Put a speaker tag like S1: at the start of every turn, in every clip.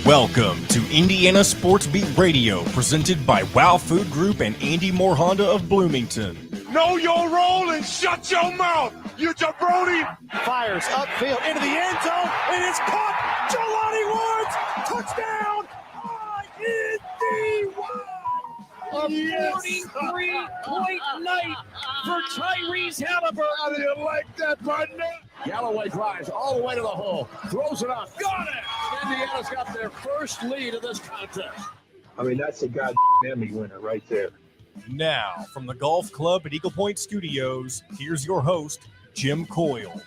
S1: Welcome to Indiana Sports Beat Radio, presented by Wow Food Group and Andy Moore Honda of Bloomington.
S2: Know your role and shut your mouth, you jabroni!
S3: Fires upfield into the end zone, and it's caught. Jelani Woods, touchdown!
S4: A 43-point night for Tyrese Halliburton.
S2: How do you like that, partner?
S4: Galloway drives all the way to the hole, throws it up, got it! Indiana's got their first lead of this contest.
S5: I mean, that's a goddamn Emmy winner right there.
S1: Now, from the Golf Club at Eagle Point Studios, here's your host, Jim Coyle.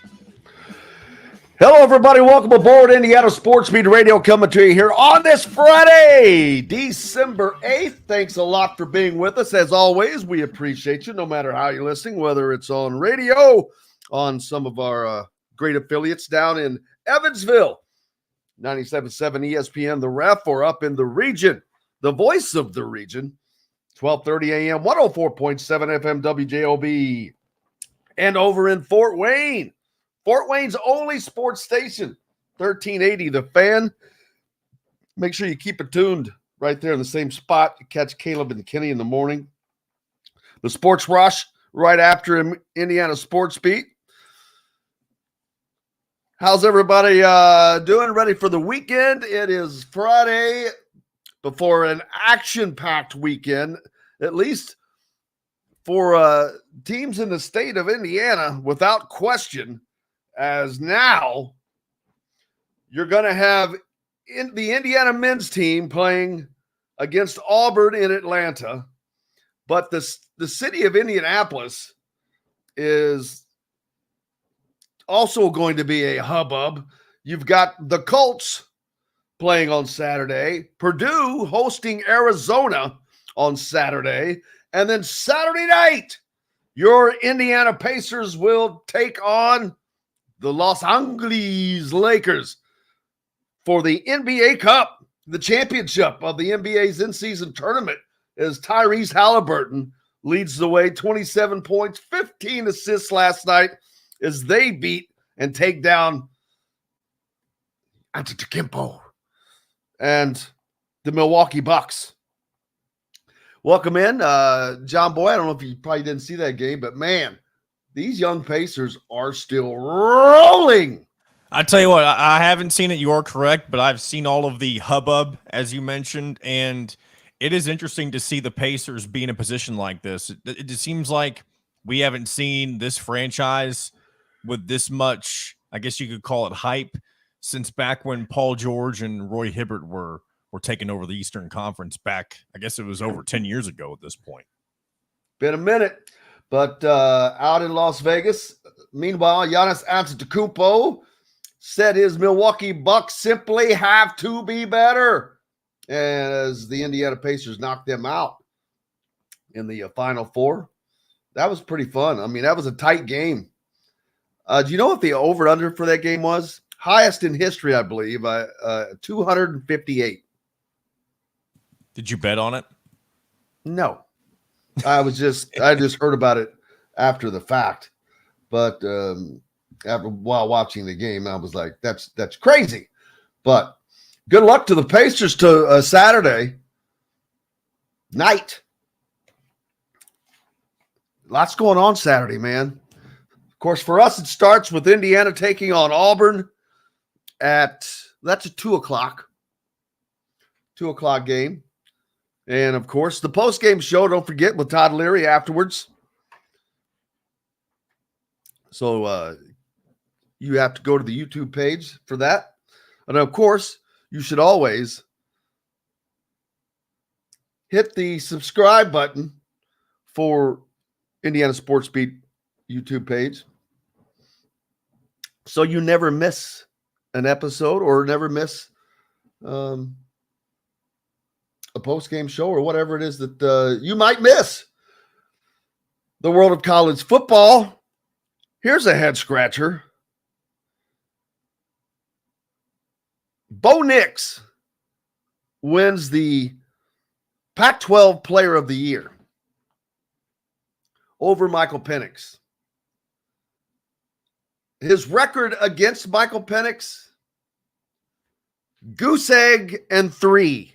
S6: Hello, everybody. Welcome aboard Indiana Sports Beat Radio, coming to you here on this Friday, December 8th. Thanks a lot for being with us. As always, we appreciate you, no matter how you're listening, whether it's on radio, on some of our great affiliates down in Evansville, 97.7 ESPN, The Ref, or up in the region, the voice of the region, 12:30 a.m., 104.7 FM WJOB, and over in Fort Wayne, Fort Wayne's only sports station, 1380 The Fan. Make sure you keep it tuned right there in the same spot to catch Caleb and Kenny in the morning. The Sports Rush right after Indiana Sports Beat. How's everybody doing? Ready for the weekend? It is Friday before an action-packed weekend, at least for teams in the state of Indiana, without question. As now you're going to have the Indiana men's team playing against Auburn in Atlanta, but the city of Indianapolis is also going to be a hubbub. You've got the Colts playing on Saturday, Purdue hosting Arizona on Saturday, and then Saturday night, your Indiana Pacers will take on the Los Angeles Lakers for the NBA Cup, the championship of the NBA's in-season tournament, as Tyrese Halliburton leads the way, 27 points, 15 assists last night as they beat and take down Antetokounmpo and the Milwaukee Bucks. Welcome in, John Boy. I don't know if you probably didn't see that game, but man, these young Pacers are still rolling.
S1: I tell you what, I haven't seen it. You are correct, but I've seen all of the hubbub, as you mentioned, and it is interesting to see the Pacers be in a position like this. It just seems like we haven't seen this franchise with this much, I guess you could call it hype, since back when Paul George and Roy Hibbert were taking over the Eastern Conference back, I guess it was over 10 years ago at this point.
S6: Been a minute. But out in Las Vegas, meanwhile, Giannis Antetokounmpo said his Milwaukee Bucks simply have to be better, as the Indiana Pacers knocked them out in the Final Four. That was pretty fun. I mean, that was a tight game. Do you know what the over-under for that game was? Highest in history, I believe, 258.
S1: Did you bet on it?
S6: No. I just heard about it after the fact, but while watching the game, I was like, that's crazy. But good luck to the Pacers to Saturday night. Lots going on Saturday, man. Of course, for us, it starts with Indiana taking on Auburn that's a 2:00 game. And, of course, the post-game show, don't forget, with Todd Leary afterwards. So you have to go to the YouTube page for that. And, of course, you should always hit the subscribe button for Indiana Sports Beat YouTube page so you never miss an episode or never miss a post-game show or whatever it is that you might miss. The world of college football. Here's a head-scratcher. Bo Nix wins the Pac-12 Player of the Year over Michael Penix. His record against Michael Penix, Goose egg and 3.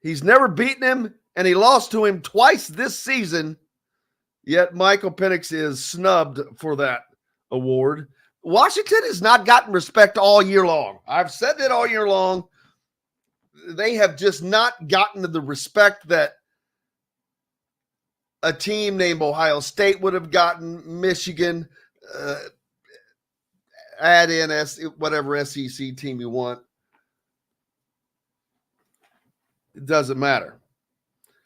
S6: He's never beaten him, and he lost to him twice this season, yet Michael Penix is snubbed for that award. Washington has not gotten respect all year long. I've said that all year long. They have just not gotten the respect that a team named Ohio State would have gotten, Michigan, add in whatever SEC team you want. It doesn't matter.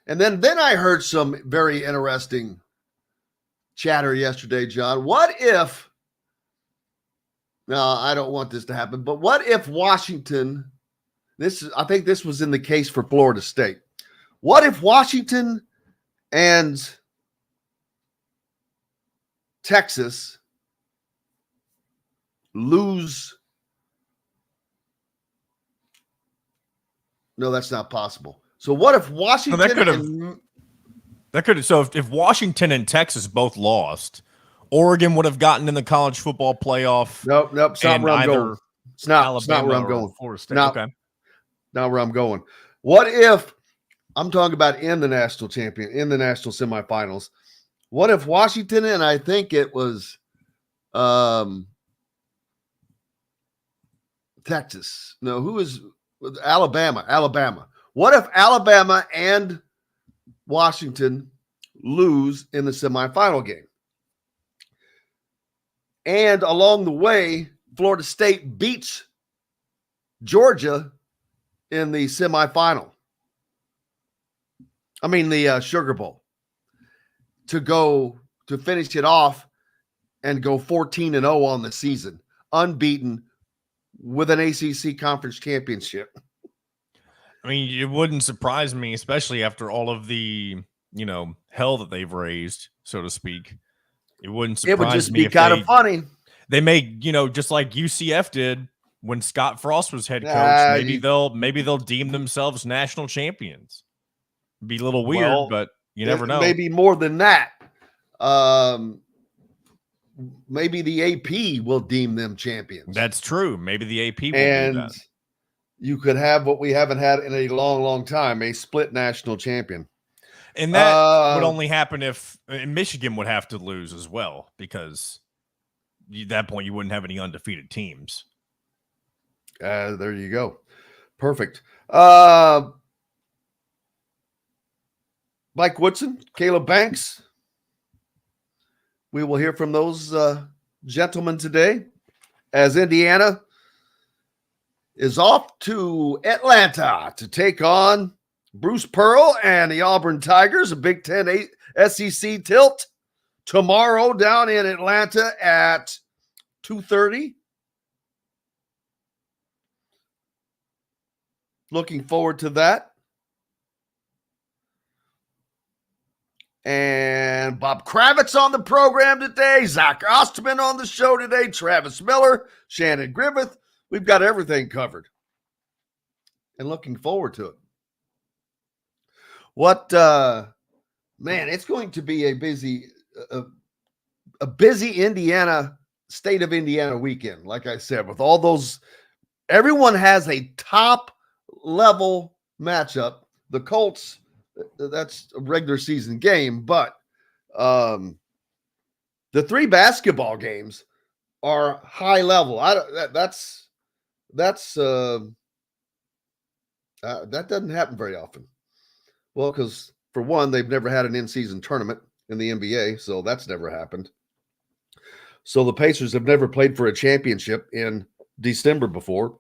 S6: And then I heard some very interesting chatter yesterday, John. What if, now I don't want this to happen, but what if Washington, I think this was in the case for Florida State. What if Washington and Texas lose? No, that's not possible. So what if Washington
S1: So if Washington and Texas both lost, Oregon would have gotten in the college football playoff.
S6: Nope. It's not where I'm going. It's not where I'm going.
S1: Florida State.
S6: Not where I'm going. What if, I'm talking about in the national semifinals. What if Washington, and I think it was Texas. No, who is Alabama. What if Alabama and Washington lose in the semifinal game? And along the way, Florida State beats Georgia in the semifinal. I mean, the Sugar Bowl, to finish it off and go 14-0 on the season, unbeaten with an ACC conference championship.
S1: I mean, it wouldn't surprise me, especially after all of the, hell that they've raised, so to speak. It wouldn't surprise me.
S6: It would just be kind of funny.
S1: They may, just like UCF did when Scott Frost was head coach. Maybe they'll deem themselves national champions. Be a little weird, but you never know.
S6: Maybe more than that. Maybe the AP will deem them champions.
S1: That's true. Maybe the AP will do that.
S6: You could have what we haven't had in a long, long time, a split national champion.
S1: And that would only happen if Michigan would have to lose as well, because at that point you wouldn't have any undefeated teams.
S6: There you go. Perfect. Mike Woodson, Caleb Banks. We will hear from those gentlemen today as Indiana is off to Atlanta to take on Bruce Pearl and the Auburn Tigers, a Big Ten SEC tilt tomorrow down in Atlanta at 2:30. Looking forward to that. And Bob Kravitz on the program today. Zach Osterman on the show today. Travis Miller, Shannon Griffith. We've got everything covered. And looking forward to it. It's going to be a busy state of Indiana weekend. Like I said, with all those, everyone has a top level matchup. The Colts, that's a regular season game, but the 3 basketball games are high level. That doesn't happen very often. Well, because for one, they've never had an in-season tournament in the NBA, so that's never happened. So the Pacers have never played for a championship in December before,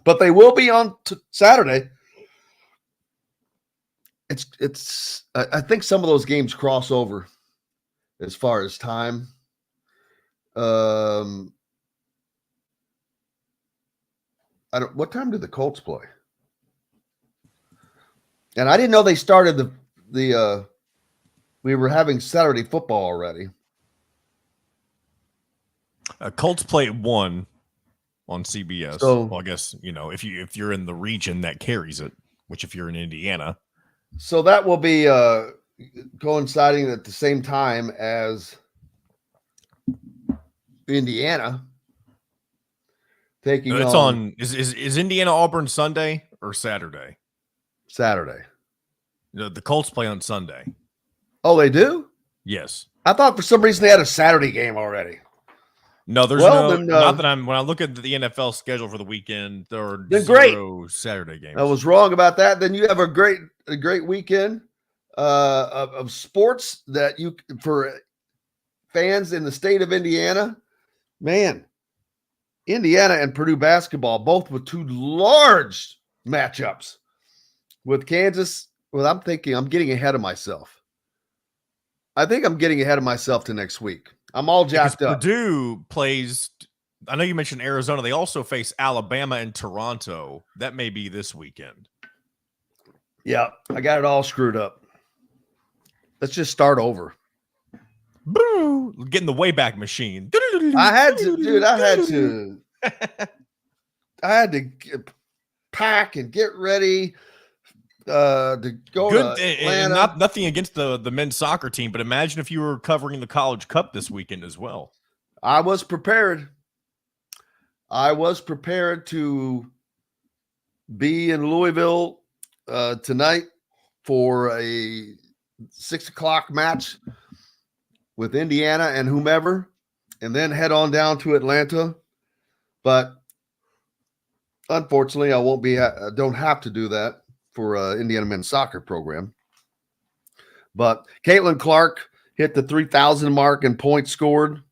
S6: but they will be on Saturday. I think some of those games cross over as far as time. What time did the Colts play? And I didn't know they started we were having Saturday football already.
S1: Colts play at 1 on CBS.
S6: So,
S1: well, I guess, if you're in the region that carries it, which if you're in Indiana.
S6: So that will be coinciding at the same time as Indiana. taking
S1: It's
S6: on
S1: on. Is Indiana Auburn Sunday or Saturday?
S6: Saturday.
S1: The Colts play on Sunday.
S6: Oh, they do?
S1: Yes.
S6: I thought for some reason they had a Saturday game already.
S1: No, there's
S6: then,
S1: not that I'm when I look at the NFL schedule for the weekend, there are
S6: then
S1: zero Saturday games.
S6: I was wrong about that. Then you have a great weekend of sports that you for fans in the state of Indiana. Man, Indiana and Purdue basketball, both with two large matchups. With Kansas, well, I'm thinking I'm getting ahead of myself. I think I'm getting ahead of myself to next week. I'm all jacked up.
S1: Purdue plays, I know you mentioned Arizona. They also face Alabama and Toronto. That may be this weekend.
S6: Yeah, I got it all screwed up. Let's just start over.
S1: Boo! Getting the Wayback Machine.
S6: I had to, dude. I had to pack and get ready to go to Atlanta.
S1: And nothing against the men's soccer team, but imagine if you were covering the College Cup this weekend as well.
S6: I was prepared. I was prepared to be in Louisville tonight for a 6:00 match with Indiana and whomever, and then head on down to Atlanta. But unfortunately, I won't be. I don't have to do that for Indiana men's soccer program. But Caitlin Clark hit the 3,000 mark in points scored.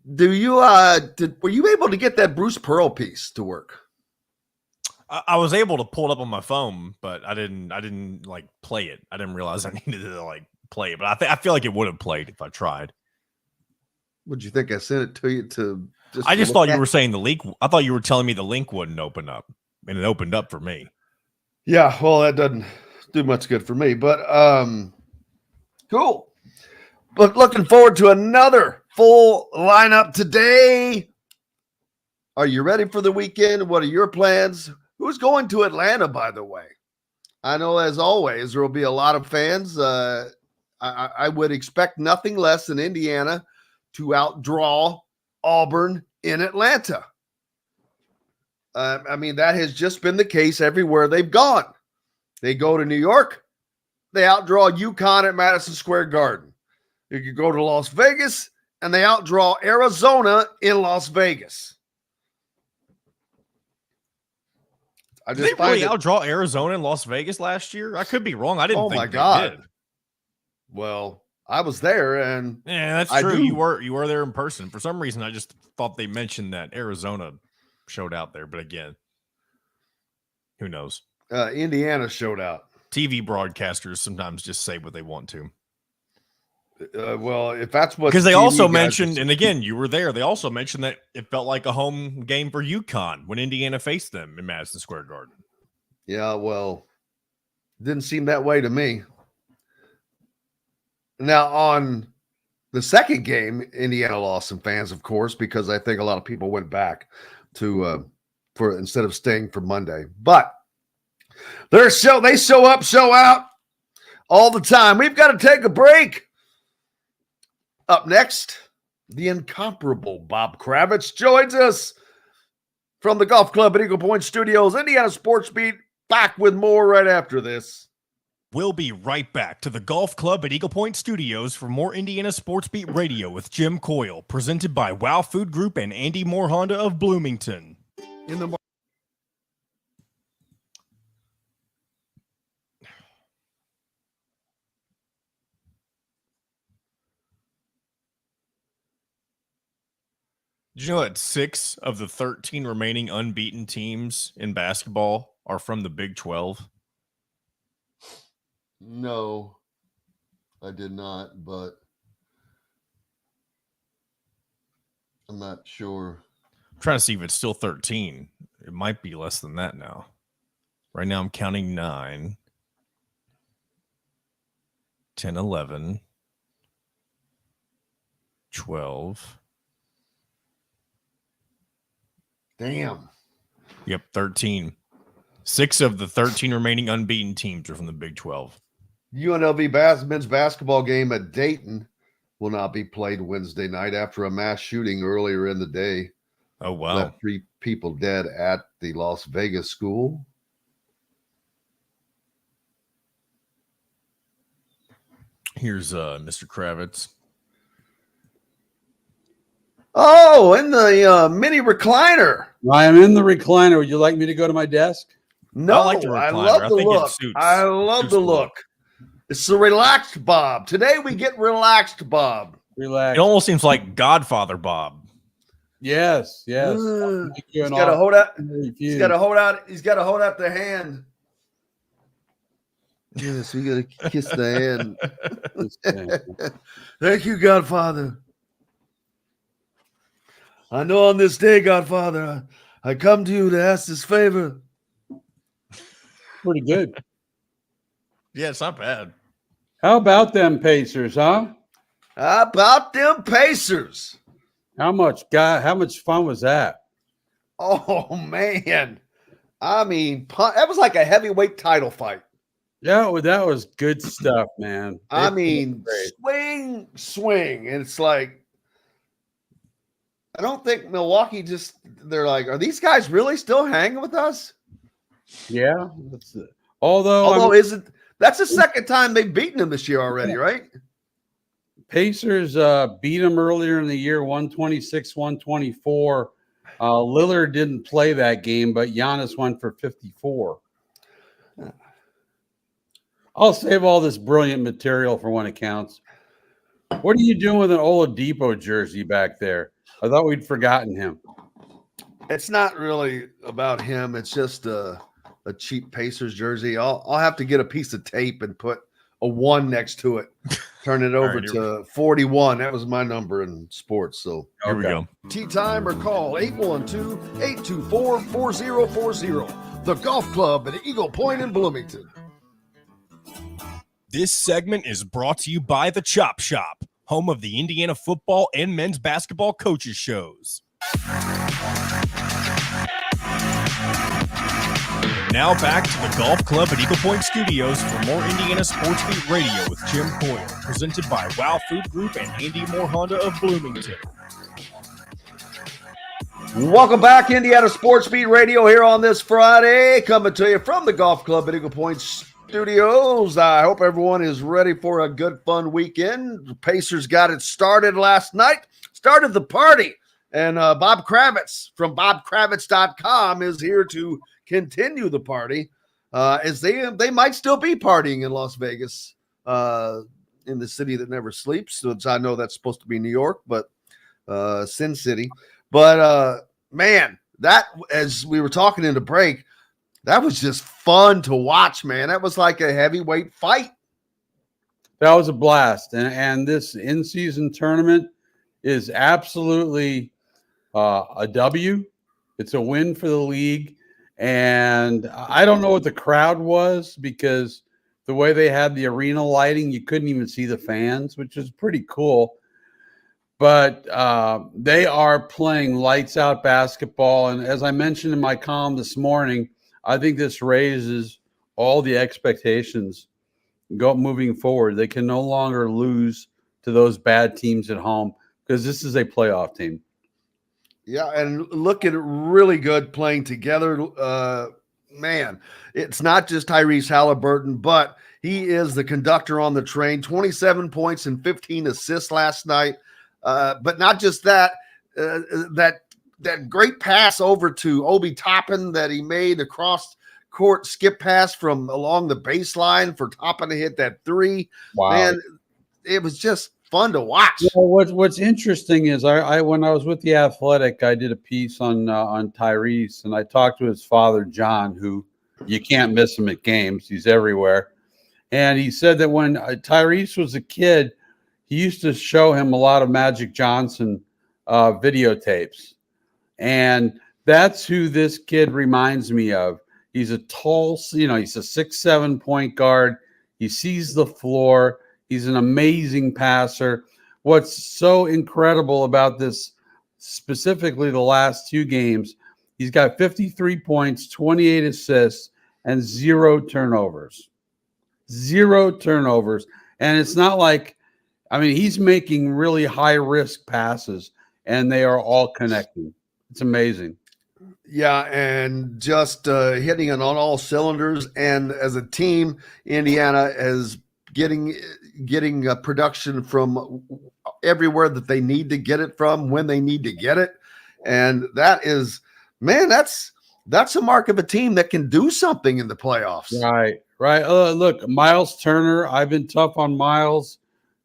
S6: Were you able to get that Bruce Pearl piece to work?
S1: I was able to pull it up on my phone, but I didn't like play it. I didn't realize I needed to like play it, but I feel like it would have played if I tried.
S6: What'd you think? I sent it to you to
S1: I just thought you were saying the link. I thought you were telling me the link wouldn't open up, and it opened up for me.
S6: Yeah, well, that doesn't do much good for me, but cool. But looking forward to another full lineup today. Are you ready for the weekend? What are your plans? Who's going to Atlanta, by the way? I know, as always, there will be a lot of fans. I would expect nothing less than Indiana to outdraw Auburn in Atlanta. I mean, that has just been the case everywhere they've gone. They go to New York, they outdraw UConn at Madison Square Garden. You could go to Las Vegas, and they outdraw Arizona in Las Vegas.
S1: Did they really outdraw Arizona and Las Vegas last year? I could be wrong. I didn't think they did.
S6: Well, I was there, and
S1: yeah, that's true. You were there in person. For some reason, I just thought they mentioned that Arizona showed out there. But again, who knows?
S6: Indiana showed out.
S1: TV broadcasters sometimes just say what they want to.
S6: Well, if that's what,
S1: because they also mentioned, and again, you were there. They also mentioned that it felt like a home game for UConn when Indiana faced them in Madison Square Garden.
S6: Yeah, well, didn't seem that way to me. Now, on the second game, Indiana lost some fans, of course, because I think a lot of people went back to for instead of staying for Monday. But they show up, show out all the time. We've got to take a break. Up next, the incomparable Bob Kravitz joins us from the Golf Club at Eagle Point Studios, Indiana Sports Beat. Back with more right after this.
S1: We'll be right back to the Golf Club at Eagle Point Studios for more Indiana Sports Beat Radio with Jim Coyle, presented by Wow Food Group and Andy Moore Honda of Bloomington.
S6: In the
S1: Did you know that 6 of the 13 remaining unbeaten teams in basketball are from the Big 12?
S6: No, I did not, but I'm not sure.
S1: I'm trying to see if it's still 13. It might be less than that now. Right now I'm counting 9, 10, 11, 12.
S6: Damn.
S1: Yep, 13. 6 of the 13 remaining unbeaten teams are from the Big 12.
S6: UNLV men's basketball game at Dayton will not be played Wednesday night after a mass shooting earlier in the day.
S1: Oh, wow.
S6: Left 3 people dead at the Las Vegas school.
S1: Here's Mr. Kravitz.
S6: Oh, in the mini recliner.
S7: I am in the recliner. Would you like me to go to my desk?
S6: No,
S1: I like the
S6: I
S1: recliner.
S6: love
S1: I
S6: the
S1: think it
S6: look.
S1: suits-
S6: I love
S1: suits
S6: the
S1: the
S6: look.
S1: look.
S6: It's the relaxed Bob. Today we get relaxed Bob.
S7: Relax.
S1: It almost seems like Godfather Bob.
S7: Yes.
S6: He's
S7: He's
S6: got to hold out. He's got to hold out. He's got to hold out the hand. Yes, we got to kiss the hand. Thank you, Godfather. I know on this day, Godfather, I come to you to ask this favor.
S7: Pretty good.
S1: Yeah, it's not bad.
S7: How about them Pacers, huh?
S6: How about them Pacers?
S7: How much fun was that?
S6: Oh, man. I mean, that was like a heavyweight title fight.
S7: Yeah, that was good stuff, man.
S6: I
S7: They
S6: mean,
S7: played great.
S6: swing. And it's like, I don't think Milwaukee they're like, are these guys really still hanging with us?
S7: Yeah. Although
S6: That's the second time they've beaten them this year already, right?
S7: Pacers beat them earlier in the year, 126-124. Lillard didn't play that game, but Giannis went for 54. I'll save all this brilliant material for when it counts. What are you doing with an Oladipo jersey back there? I thought we'd forgotten him.
S6: It's not really about him. It's just a cheap Pacers jersey. I'll have to get a piece of tape and put a 1 next to it. Turn it over to 41. That was my number in sports. So
S1: Here we go.
S6: Tea time or call 812-824-4040. The Golf Club at Eagle Point in Bloomington.
S1: This segment is brought to you by The Chop Shop, home of the Indiana football and men's basketball coaches shows. Now back to the Golf Club at Eagle Point Studios for more Indiana Sports Beat Radio with Jim Poyer, presented by Wow Food Group and Andy Moore Honda of Bloomington.
S6: Welcome back, Indiana Sports Beat Radio here on this Friday, coming to you from the Golf Club at Eagle Point Studios. I hope everyone is ready for a good, fun weekend. The Pacers got it started last night, started the party, and Bob Kravitz from BobKravitz.com is here to continue the party, as they might still be partying in Las Vegas, in the city that never sleeps. So I know that's supposed to be New York, but Sin City. But man, that, as we were talking in the break, that was just fun to watch, man. That was like a heavyweight fight.
S7: That was a blast. And this in-season tournament is absolutely a W. It's a win for the league. And I don't know what the crowd was, because the way they had the arena lighting, you couldn't even see the fans, which is pretty cool. But they are playing lights out basketball. And as I mentioned in my column this morning, I think this raises all the expectations moving forward. They can no longer lose to those bad teams at home, because this is a playoff team.
S6: Yeah, and looking really good playing together. Man, it's not just Tyrese Halliburton, but he is the conductor on the train. 27 points and 15 assists last night. But not just that, that great pass over to Obi Toppin that he made across court, skip pass from along the baseline for Toppin to hit that 3.
S7: Wow.
S6: Man, it was just fun to watch.
S7: You know, what's interesting is I when I was with The Athletic, I did a piece on Tyrese, and I talked to his father, John, who you can't miss him at games. He's everywhere. And he said that when Tyrese was a kid, he used to show him a lot of Magic Johnson videotapes. And that's who this kid reminds me of. He's a tall, he's a 6'7" point guard. He sees the floor. He's an amazing passer. What's so incredible about this, specifically the last 2 games, he's got 53 points, 28 assists, and 0 turnovers. 0 turnovers. And it's not like I mean, he's making really high-risk passes, and they are all connecting. It's amazing.
S6: Yeah, and just hitting it on all cylinders. And as a team, Indiana is getting production from everywhere that they need to get it from when they need to get it. And that is, man, that's a mark of a team that can do something in the playoffs.
S7: Right. Look, Miles Turner, I've been tough on Miles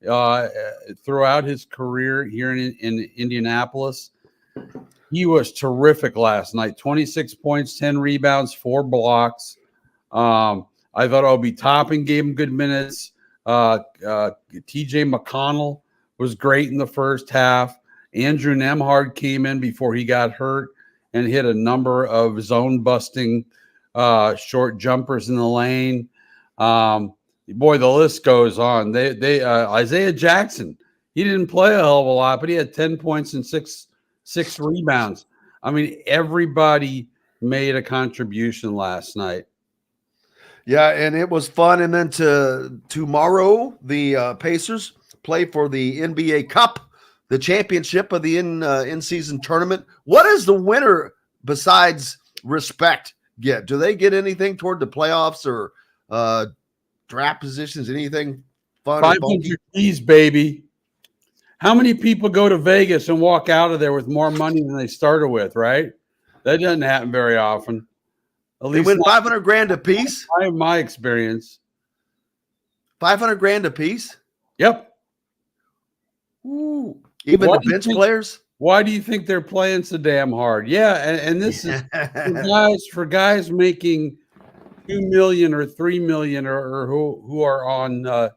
S7: throughout his career here in Indianapolis. He was terrific last night. 26 points, 10 rebounds, 4 blocks. I thought Obi Toppin gave him good minutes. TJ McConnell was great in the first half. Andrew Nembhard came in before he got hurt and hit a number of zone-busting short jumpers in the lane. Boy, the list goes on. Isaiah Jackson, he didn't play a hell of a lot, but he had 10 points and six rebounds. I mean, everybody made a contribution last night.
S6: Yeah, and it was fun. And then tomorrow, the Pacers play for the NBA Cup, the championship of the in-season tournament. What does the winner, besides respect, get? Do they get anything toward the playoffs or draft positions, anything fun?
S7: 500 G's, baby. How many people go to Vegas and walk out of there with more money than they started with, right? That doesn't happen very often. At
S6: They
S7: least
S6: win $500,000 a piece.
S7: my experience.
S6: $500,000 a piece.
S7: Yep.
S6: Ooh. Even
S7: Why
S6: the
S7: do you
S6: bench
S7: think-
S6: players.
S7: Why do you think they're playing so damn hard? Yeah, and this is for guys making $2 million or $3 million or who are on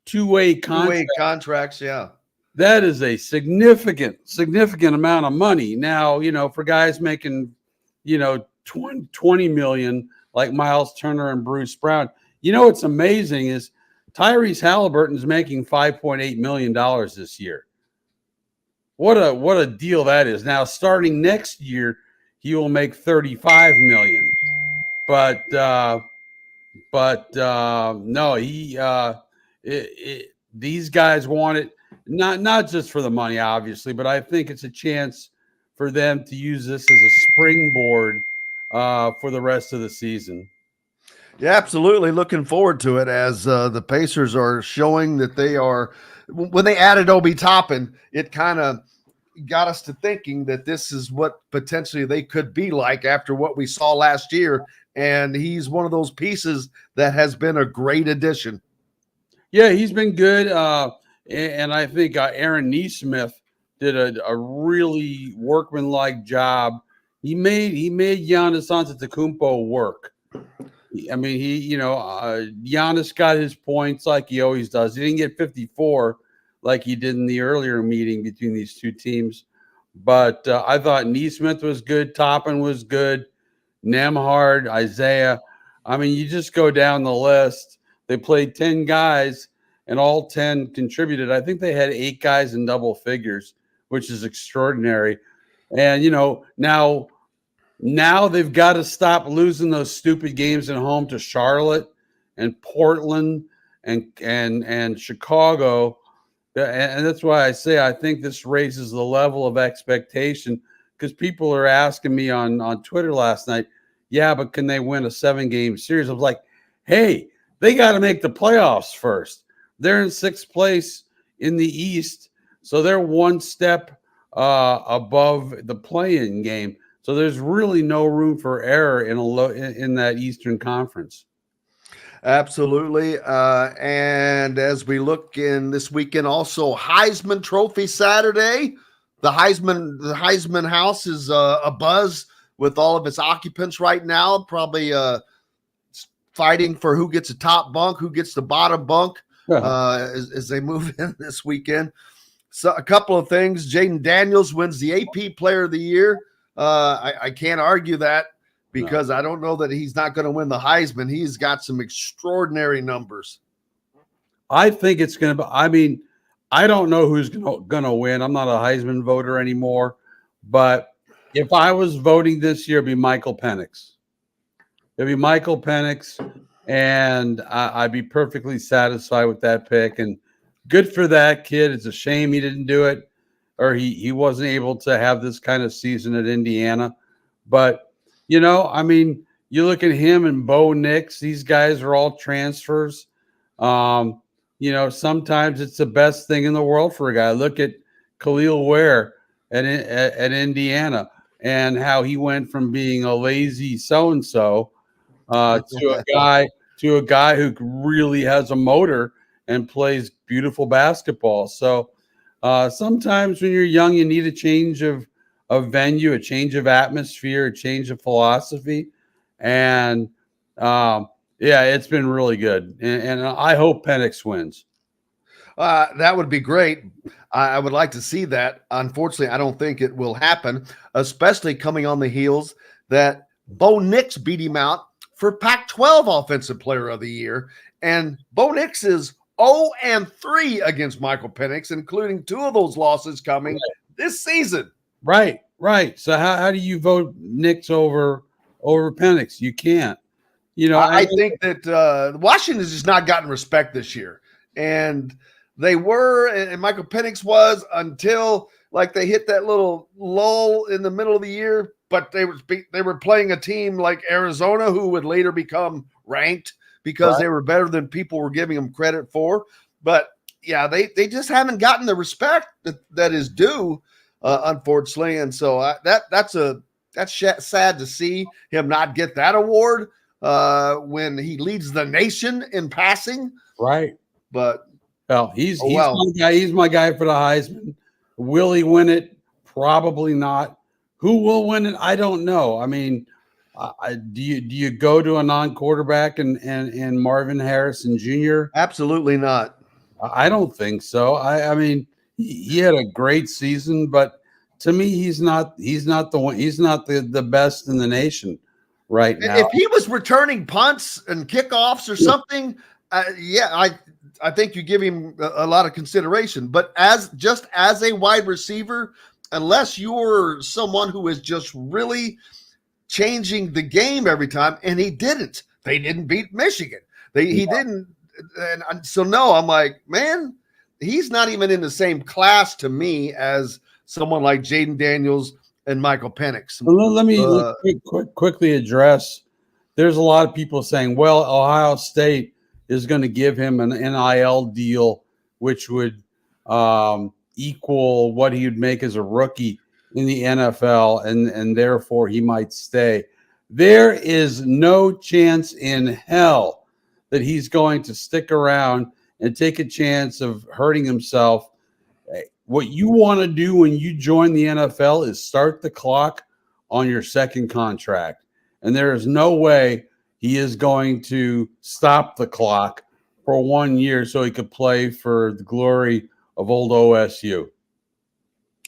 S7: two-way
S6: contracts. Yeah.
S7: That is a significant amount of money. Now, for guys making, 20 million like Miles Turner and Bruce Brown, what's amazing is Tyrese Halliburton is making $5.8 million this year. What a deal that is. Now, starting next year, he will make $35 million. But no, these guys want it. Not just for the money, obviously, but I think it's a chance for them to use this as a springboard for the rest of the season.
S6: Yeah, absolutely. Looking forward to it as the Pacers are showing that they are. When they added Obi Toppin, it kind of got us to thinking that this is what potentially they could be like after what we saw last year. And he's one of those pieces that has been a great addition.
S7: Yeah, he's been good. And I think Aaron Nesmith did a really workmanlike job. He made Giannis Antetokounmpo work. I mean, Giannis got his points like he always does. He didn't get 54 like he did in the earlier meeting between these two teams. But I thought Nesmith was good. Toppin was good. Nembhard, Isaiah. I mean, you just go down the list. They played 10 guys, and all 10 contributed. I think they had 8 guys in double figures, which is extraordinary. And, now they've got to stop losing those stupid games at home to Charlotte and Portland and Chicago. And that's why I say I think this raises the level of expectation, because people are asking me on Twitter last night, yeah, but can they win a 7-game series? I was like, hey, they got to make the playoffs first. They're in 6th place in the East, so they're one step above the play-in game. So there's really no room for error in that Eastern Conference.
S6: Absolutely. And as we look in this weekend, also Heisman Trophy Saturday. The Heisman house is a buzz with all of its occupants right now, probably fighting for who gets the top bunk, who gets the bottom bunk as they move in this weekend. So a couple of things. Jaden Daniels wins the AP Player of the Year. I can't argue that, because I don't know that he's not going to win the Heisman. He's got some extraordinary numbers.
S7: I think it's going to be – I mean, I don't know who's going to win. I'm not a Heisman voter anymore. But if I was voting this year, it'd be Michael Penix. It'd be Michael Penix, and I'd be perfectly satisfied with that pick. And good for that kid. It's a shame he didn't do it, or he wasn't able to have this kind of season at Indiana. But, I mean, you look at him and Bo Nix, these guys are all transfers. Sometimes it's the best thing in the world for a guy. Look at Khalil Ware at Indiana and how he went from being a lazy so-and-so to a guy who really has a motor and plays beautiful basketball. So sometimes when you're young, you need a change of venue, a change of atmosphere, a change of philosophy. And it's been really good. And I hope Penix wins.
S6: That would be great. I would like to see that. Unfortunately, I don't think it will happen, especially coming on the heels that Bo Nix beat him out for Pac-12 Offensive Player of the Year. And Bo Nix is 0-3 against Michael Penix, including 2 of those losses coming this season.
S7: Right. So how do you vote Nix over Penix? You can't.
S6: I think that Washington has just not gotten respect this year. And they were, and Michael Penix was, until like they hit that little lull in the middle of the year. But they were playing a team like Arizona, who would later become ranked because they were better than people were giving them credit for. But yeah, they just haven't gotten the respect that is due, unfortunately. And so that's sad to see him not get that award when he leads the nation in passing.
S7: Right.
S6: But
S7: he's my guy. He's my guy for the Heisman. Will he win it? Probably not. Who will win it? I don't know. I mean, do you go to a non-quarterback and Marvin Harrison Jr.?
S6: Absolutely not.
S7: I don't think so. I mean, he had a great season, but to me, he's not the one. He's not the best in the nation right now.
S6: If he was returning punts and kickoffs or something, I think you give him a lot of consideration. But as a wide receiver, unless you're someone who is just really changing the game every time, and he didn't. They didn't beat Michigan. He didn't. And so, no, I'm like, man, he's not even in the same class to me as someone like Jaden Daniels and Michael Penix.
S7: Let me quickly address. There's a lot of people saying, well, Ohio State is going to give him an NIL deal, which would equal what he would make as a rookie in the NFL, and therefore he might stay. There is no chance in hell that he's going to stick around and take a chance of hurting himself. What you want to do when you join the NFL is start the clock on your second contract. And there is no way he is going to stop the clock for 1 year so he could play for the glory of old OSU.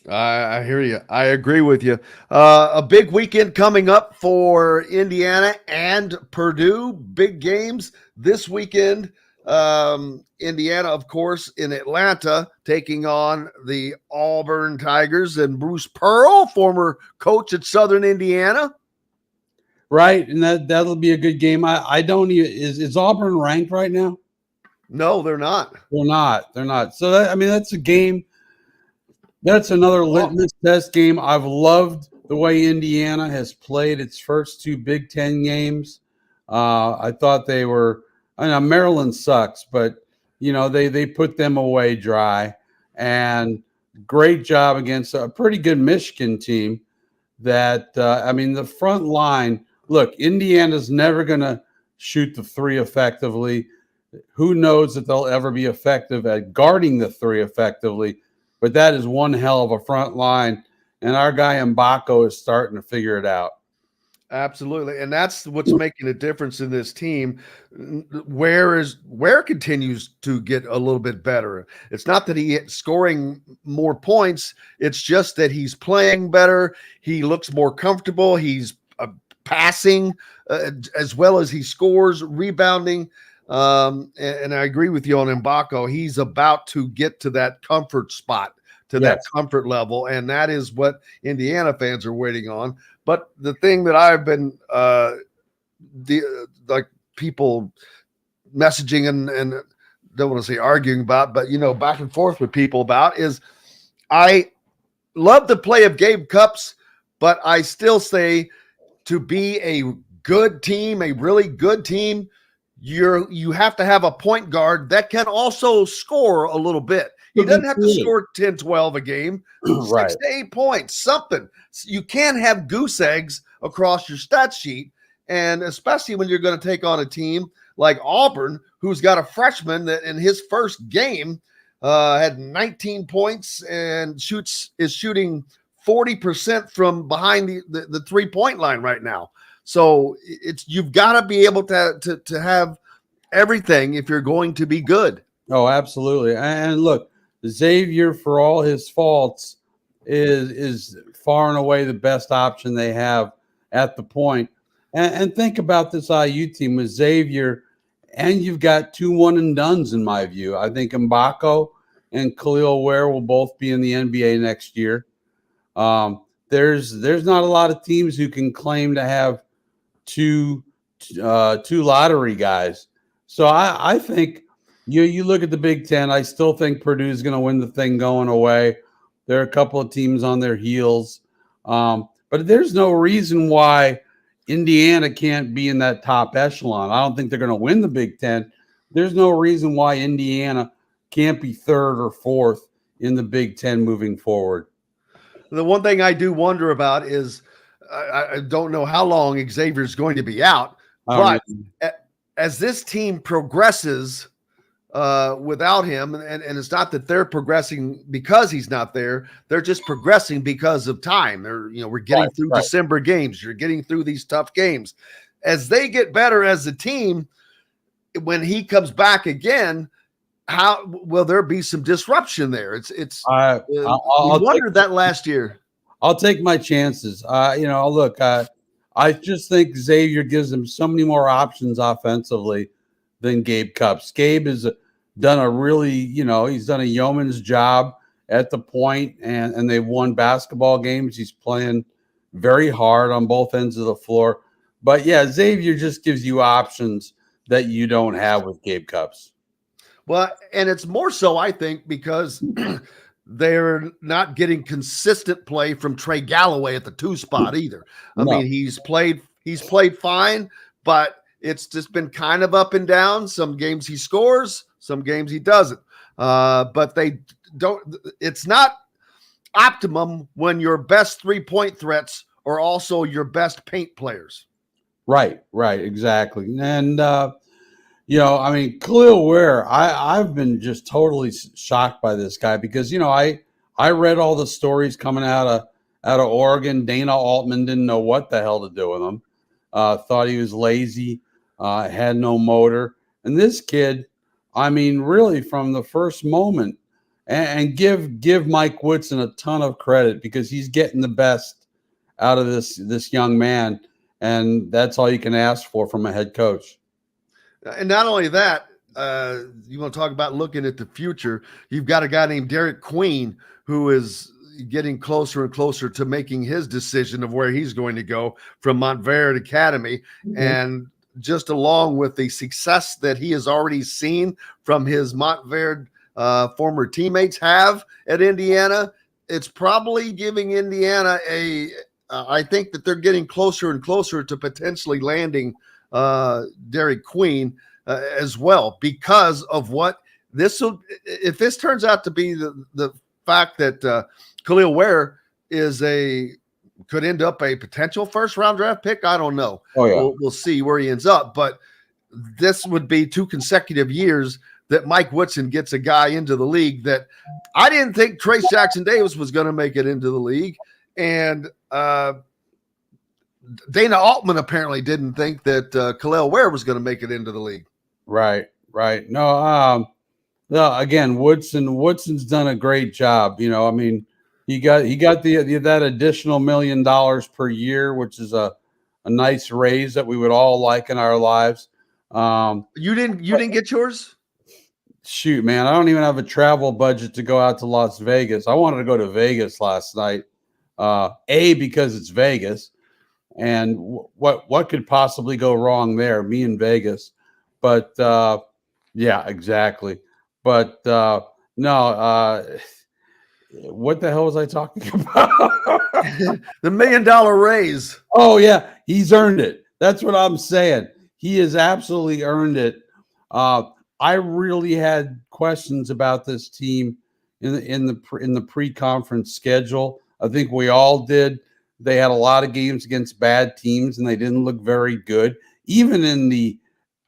S6: I hear you. I agree with you. A big weekend coming up for Indiana and Purdue. Big games this weekend. Indiana, of course, in Atlanta, taking on the Auburn Tigers and Bruce Pearl, former coach at Southern Indiana.
S7: Right, and that'll be a good game. I don't even is Auburn ranked right now?
S6: No, they're not.
S7: They're not. So that's a game. That's another litmus test game. I've loved the way Indiana has played its first 2 Big Ten games. I thought they were. I know Maryland sucks, but they put them away dry. And great job against a pretty good Michigan team. That the front line. Look, Indiana's never going to shoot the 3 effectively. Who knows if they'll ever be effective at guarding the 3 effectively? But that is one hell of a front line, and our guy Mbako is starting to figure it out.
S6: Absolutely, and that's what's making a difference in this team. Where continues to get a little bit better. It's not that he's scoring more points; it's just that he's playing better. He looks more comfortable. He's passing as well as he scores, rebounding. And I agree with you on Mbako. He's about to get to that comfort spot, that comfort level, and that is what Indiana fans are waiting on. But the thing that I've been people messaging and don't want to say arguing about, but back and forth with people about is I love the play of Gabe Cupps, but I still say to be a good team, a really good team, you have to have a point guard that can also score a little bit. He doesn't have to score 10, 12 a game, 6 to 8 points, something. You can't have goose eggs across your stat sheet, and especially when you're going to take on a team like Auburn, who's got a freshman that in his first game had 19 points and is shooting 40% from behind the 3-point line right now. So you've got to be able to have everything if you're going to be good. Oh,
S7: absolutely. And look, Xavier, for all his faults, is far and away the best option they have at the point. And think about this IU team with Xavier, and you've got 2 one-and-dones in my view. I think Mbako and Khalil Ware will both be in the NBA next year. There's not a lot of teams who can claim to have two lottery guys. So I think you look at the Big Ten. I still think Purdue's going to win the thing going away. There are a couple of teams on their heels, but there's no reason why Indiana can't be in that top echelon. I don't think they're going to win the Big Ten. There's no reason why Indiana can't be 3rd or 4th in the Big Ten moving forward.
S6: The one thing I do wonder about is I don't know how long Xavier's going to be out, but as this team progresses without him, and it's not that they're progressing because he's not there, they're just progressing because of time. We're getting through December games. You're getting through these tough games. As they get better as a team, when he comes back again, how will there be some disruption there? I wondered that last year.
S7: I'll take my chances. Look, I just think Xavier gives them so many more options offensively than Gabe Cupps. Gabe has done he's done a yeoman's job at the point, and they've won basketball games. He's playing very hard on both ends of the floor. But yeah, Xavier just gives you options that you don't have with Gabe Cupps.
S6: Well, and it's more so, I think, because they're not getting consistent play from Trey Galloway at the 2 spot either. I mean, he's played fine, but it's just been kind of up and down. Some games he scores, some games he doesn't. But it's not optimum when your best 3-point threats are also your best paint players.
S7: Right, exactly. And Khalil Ware, I've been just totally shocked by this guy because, I read all the stories coming out of Oregon. Dana Altman didn't know what the hell to do with him. Thought he was lazy, had no motor. And this kid, really from the first moment, and give Mike Woodson a ton of credit because he's getting the best out of this young man. And that's all you can ask for from a head coach.
S6: And not only that, you want to talk about looking at the future. You've got a guy named Derek Queen who is getting closer and closer to making his decision of where he's going to go from Montverde Academy. Mm-hmm. And just along with the success that he has already seen from his Montverde former teammates have at Indiana, it's probably giving Indiana I think that they're getting closer and closer to potentially landing Derek Queen as well, because of what if this turns out to be the fact that Khalil Ware could end up a potential 1st-round draft pick. I don't know. Oh, yeah. We'll see where he ends up, but this would be 2 consecutive years that Mike Woodson gets a guy into the league that I didn't think Trace Jackson Davis was going to make it into the league. And Dana Altman apparently didn't think that Khalil Ware was going to make it into the league.
S7: Right. No, again, Woodson's done a great job. He got that additional $1 million per year, which is a nice raise that we would all like in our lives.
S6: You didn't get yours?
S7: Shoot, man, I don't even have a travel budget to go out to Las Vegas. I wanted to go to Vegas last night. Because it's Vegas, and what could possibly go wrong there? Me in Vegas, but Yeah, exactly. But no, what the hell was I talking about?
S6: The $1 million raise.
S7: Oh yeah, he's earned it. That's what I'm saying. He has absolutely earned it. I really had questions about this team in the pre-conference schedule. I think we all did. They had a lot of games against bad teams, and they didn't look very good. Even in the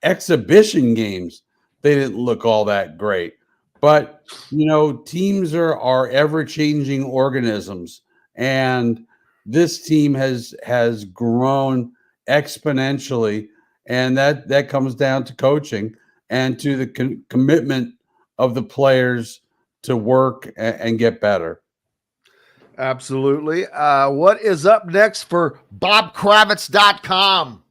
S7: exhibition games, they didn't look all that great. But teams are ever-changing organisms, and this team has grown exponentially, and that comes down to coaching and to the commitment of the players to work and get better.
S6: Absolutely. What is up next for BobKravitz.com?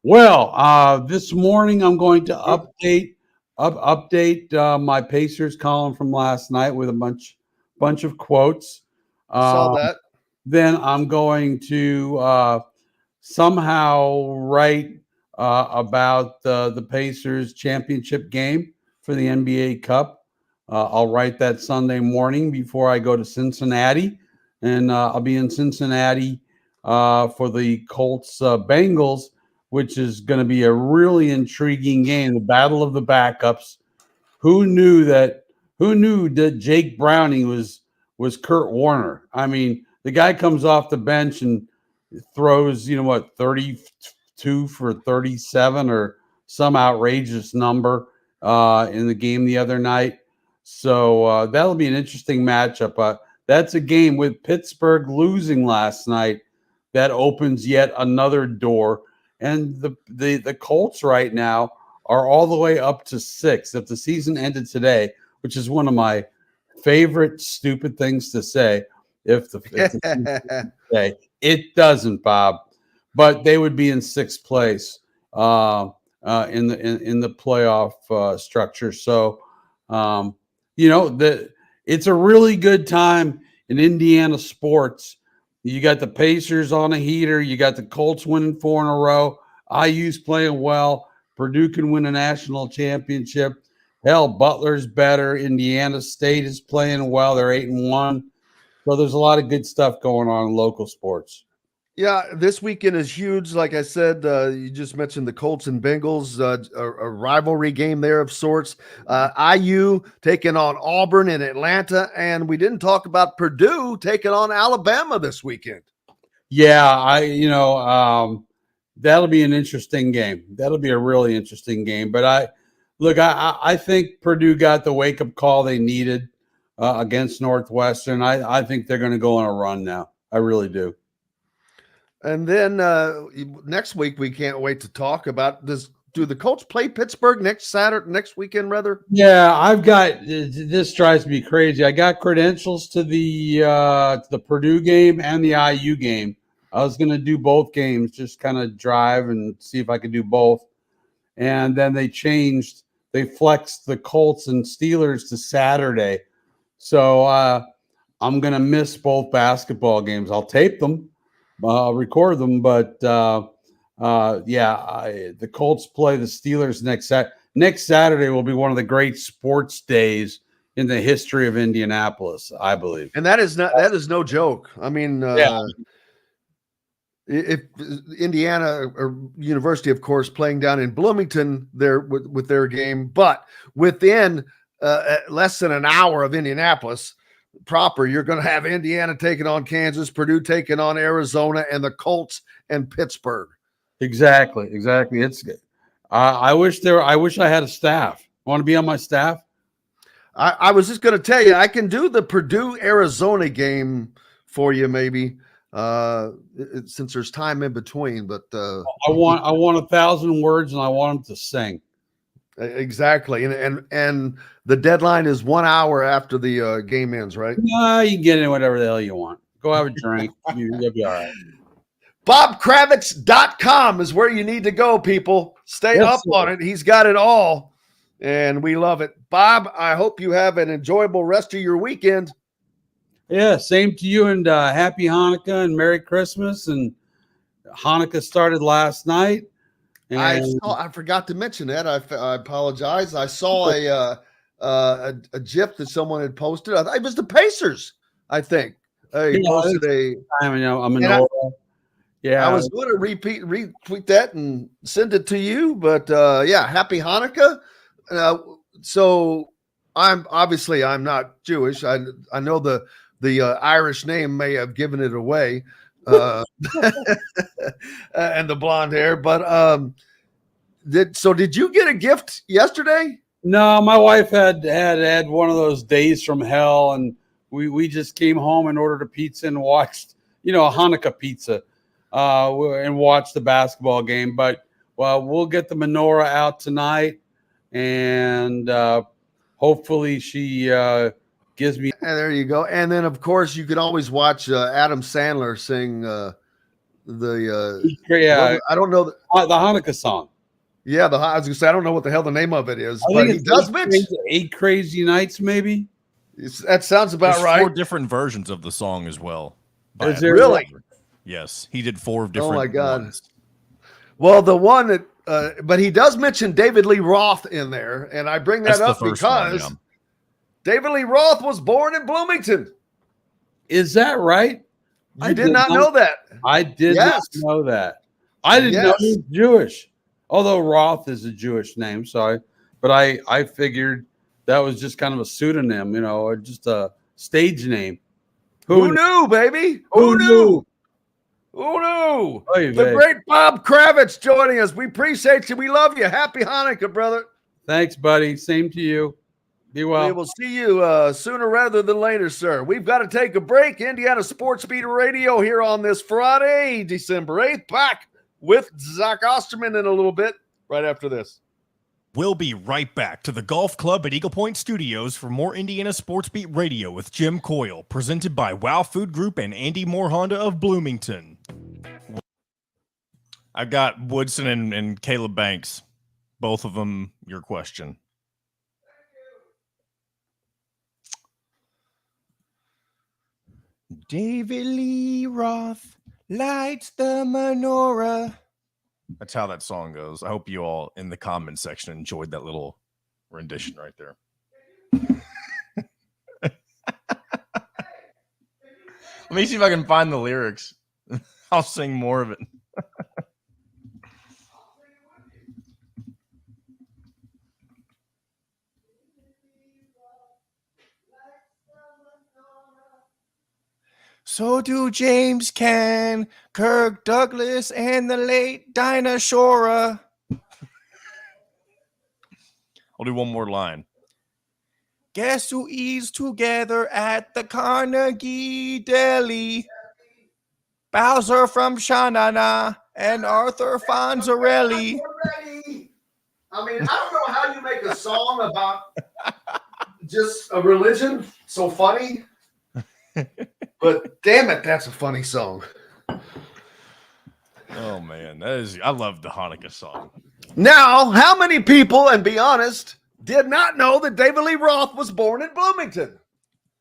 S7: Well, this morning I'm going to update my Pacers column from last night with a bunch of quotes.
S6: Saw that.
S7: Then I'm going to somehow write about the Pacers championship game for the NBA Cup. I'll write that Sunday morning before I go to Cincinnati, and I'll be in Cincinnati for the Colts Bengals, which is going to be a really intriguing game, the battle of the backups. Who knew that Jake Browning was Kurt Warner? I mean, the guy comes off the bench and throws, 32 for 37 or some outrageous number in the game the other night. So that'll be an interesting matchup. That's a game with Pittsburgh losing last night that opens yet another door. And the Colts right now are all the way up to 6. If the season ended today, which is one of my favorite stupid things to say, if the season ended today, it doesn't, Bob, but they would be in 6th place in the playoff structure. So it's a really good time in Indiana sports. You got the Pacers on a heater. You got the Colts winning 4 in a row. IU's playing well. Purdue can win a national championship. Hell, Butler's better. Indiana State is playing well. They're 8-1. So there's a lot of good stuff going on in local sports.
S6: Yeah, this weekend is huge. Like I said, you just mentioned the Colts and Bengals, a rivalry game there of sorts. IU taking on Auburn in Atlanta, and we didn't talk about Purdue taking on Alabama this weekend.
S7: Yeah, that'll be an interesting game. That'll be a really interesting game. But I think Purdue got the wake-up call they needed against Northwestern. I think they're going to go on a run now. I really do.
S6: And then next week, we can't wait to talk about this. Do the Colts play Pittsburgh next weekend, rather?
S7: Yeah, this drives me crazy. I got credentials to the Purdue game and the IU game. I was going to do both games, just kind of drive and see if I could do both. And then they flexed the Colts and Steelers to Saturday. So I'm going to miss both basketball games. I'll tape them. Record them, but the Colts play the Steelers next Saturday. Will be one of the great sports days in the history of Indianapolis, I believe.
S6: And that is no joke. I mean, if Indiana or University, of course, playing down in Bloomington there with their game, but within less than an hour of Indianapolis proper, you're going to have Indiana taking on Kansas, Purdue taking on Arizona, and the Colts and Pittsburgh.
S7: Exactly. It's good. I wish I had a staff. Want to be on my staff?
S6: I was just going to tell you, I can do the Purdue Arizona game for you, maybe, since there's time in between. But
S7: I want 1,000 words, and I want them to sing.
S6: Exactly, and the deadline is 1 hour after the game ends, right?
S7: No, you can get in whatever the hell you want. Go have a drink. You'll be all right.
S6: BobKravitz.com is where you need to go, people. Stay up on it. He's got it all, and we love it. Bob, I hope you have an enjoyable rest of your weekend.
S7: Yeah, same to you, and happy Hanukkah and Merry Christmas. And Hanukkah started last night.
S6: I forgot to mention that. I apologize. I saw a GIF that someone had posted. I think it was the Pacers. I think they posted
S7: a menorah.
S6: I was going to retweet that and send it to you, but happy Hanukkah. So I'm not Jewish. I know the Irish name may have given it away, and the blonde hair. But did you get a gift yesterday?
S7: No, my wife had one of those days from hell, and we just came home and ordered a pizza and watched a Hanukkah pizza. And watch the basketball game. But we'll get the menorah out tonight, and hopefully she gives me.
S6: And there you go. And then, of course, you can always watch Adam Sandler sing I don't know
S7: the Hanukkah song.
S6: Yeah, I was gonna say I don't know what the hell the name of it is, but he does mention
S7: 8 Crazy Nights, maybe.
S6: That sounds about
S1: There's
S6: right.
S1: 4 different versions of the song as well.
S6: Is there really?
S1: Yes, he did 4 different.
S6: Oh my God!
S1: ones.
S6: Well, the one that, but he does mention David Lee Roth in there, and I bring that up because David Lee Roth was born in Bloomington.
S7: Is that right?
S6: I did not know that.
S7: I did not know that. I didn't know he was Jewish, although Roth is a Jewish name. But I figured that was just kind of a pseudonym, or just a stage name.
S6: Who knew, baby?
S7: Who knew?
S6: Who knew?
S7: Hey,
S6: the great Bob Kravitz joining us. We appreciate you. We love you. Happy Hanukkah, brother.
S7: Thanks, buddy. Same to you. Be well.
S6: We will see you sooner rather than later, sir. We've got to take a break. Indiana Sports Beat Radio here on this Friday, December 8th. Back with Zach Osterman in a little bit, right after this.
S1: We'll be right back to the Golf Club at Eagle Point Studios for more Indiana Sports Beat Radio with Jim Coyle, presented by Wow Food Group and Andy Moore Honda of Bloomington. I've got Woodson and Caleb Banks, both of them your question. David Lee Roth lights the menorah. That's how that song goes. I hope you all in the comment section enjoyed that little rendition right there. Let me see if I can find the lyrics. I'll sing more of it. So do James Can, Kirk Douglas, and the late Dinah Shore. I'll do one more line. Guess who eats together at the Carnegie Deli? Bowser from Shannon and Arthur Fonzarelli.
S6: I mean, I don't know how you make a song about just a religion so funny. But damn it, that's a funny song.
S1: Oh man, I love the Hanukkah song.
S6: Now, how many people, and be honest, did not know that David Lee Roth was born in Bloomington?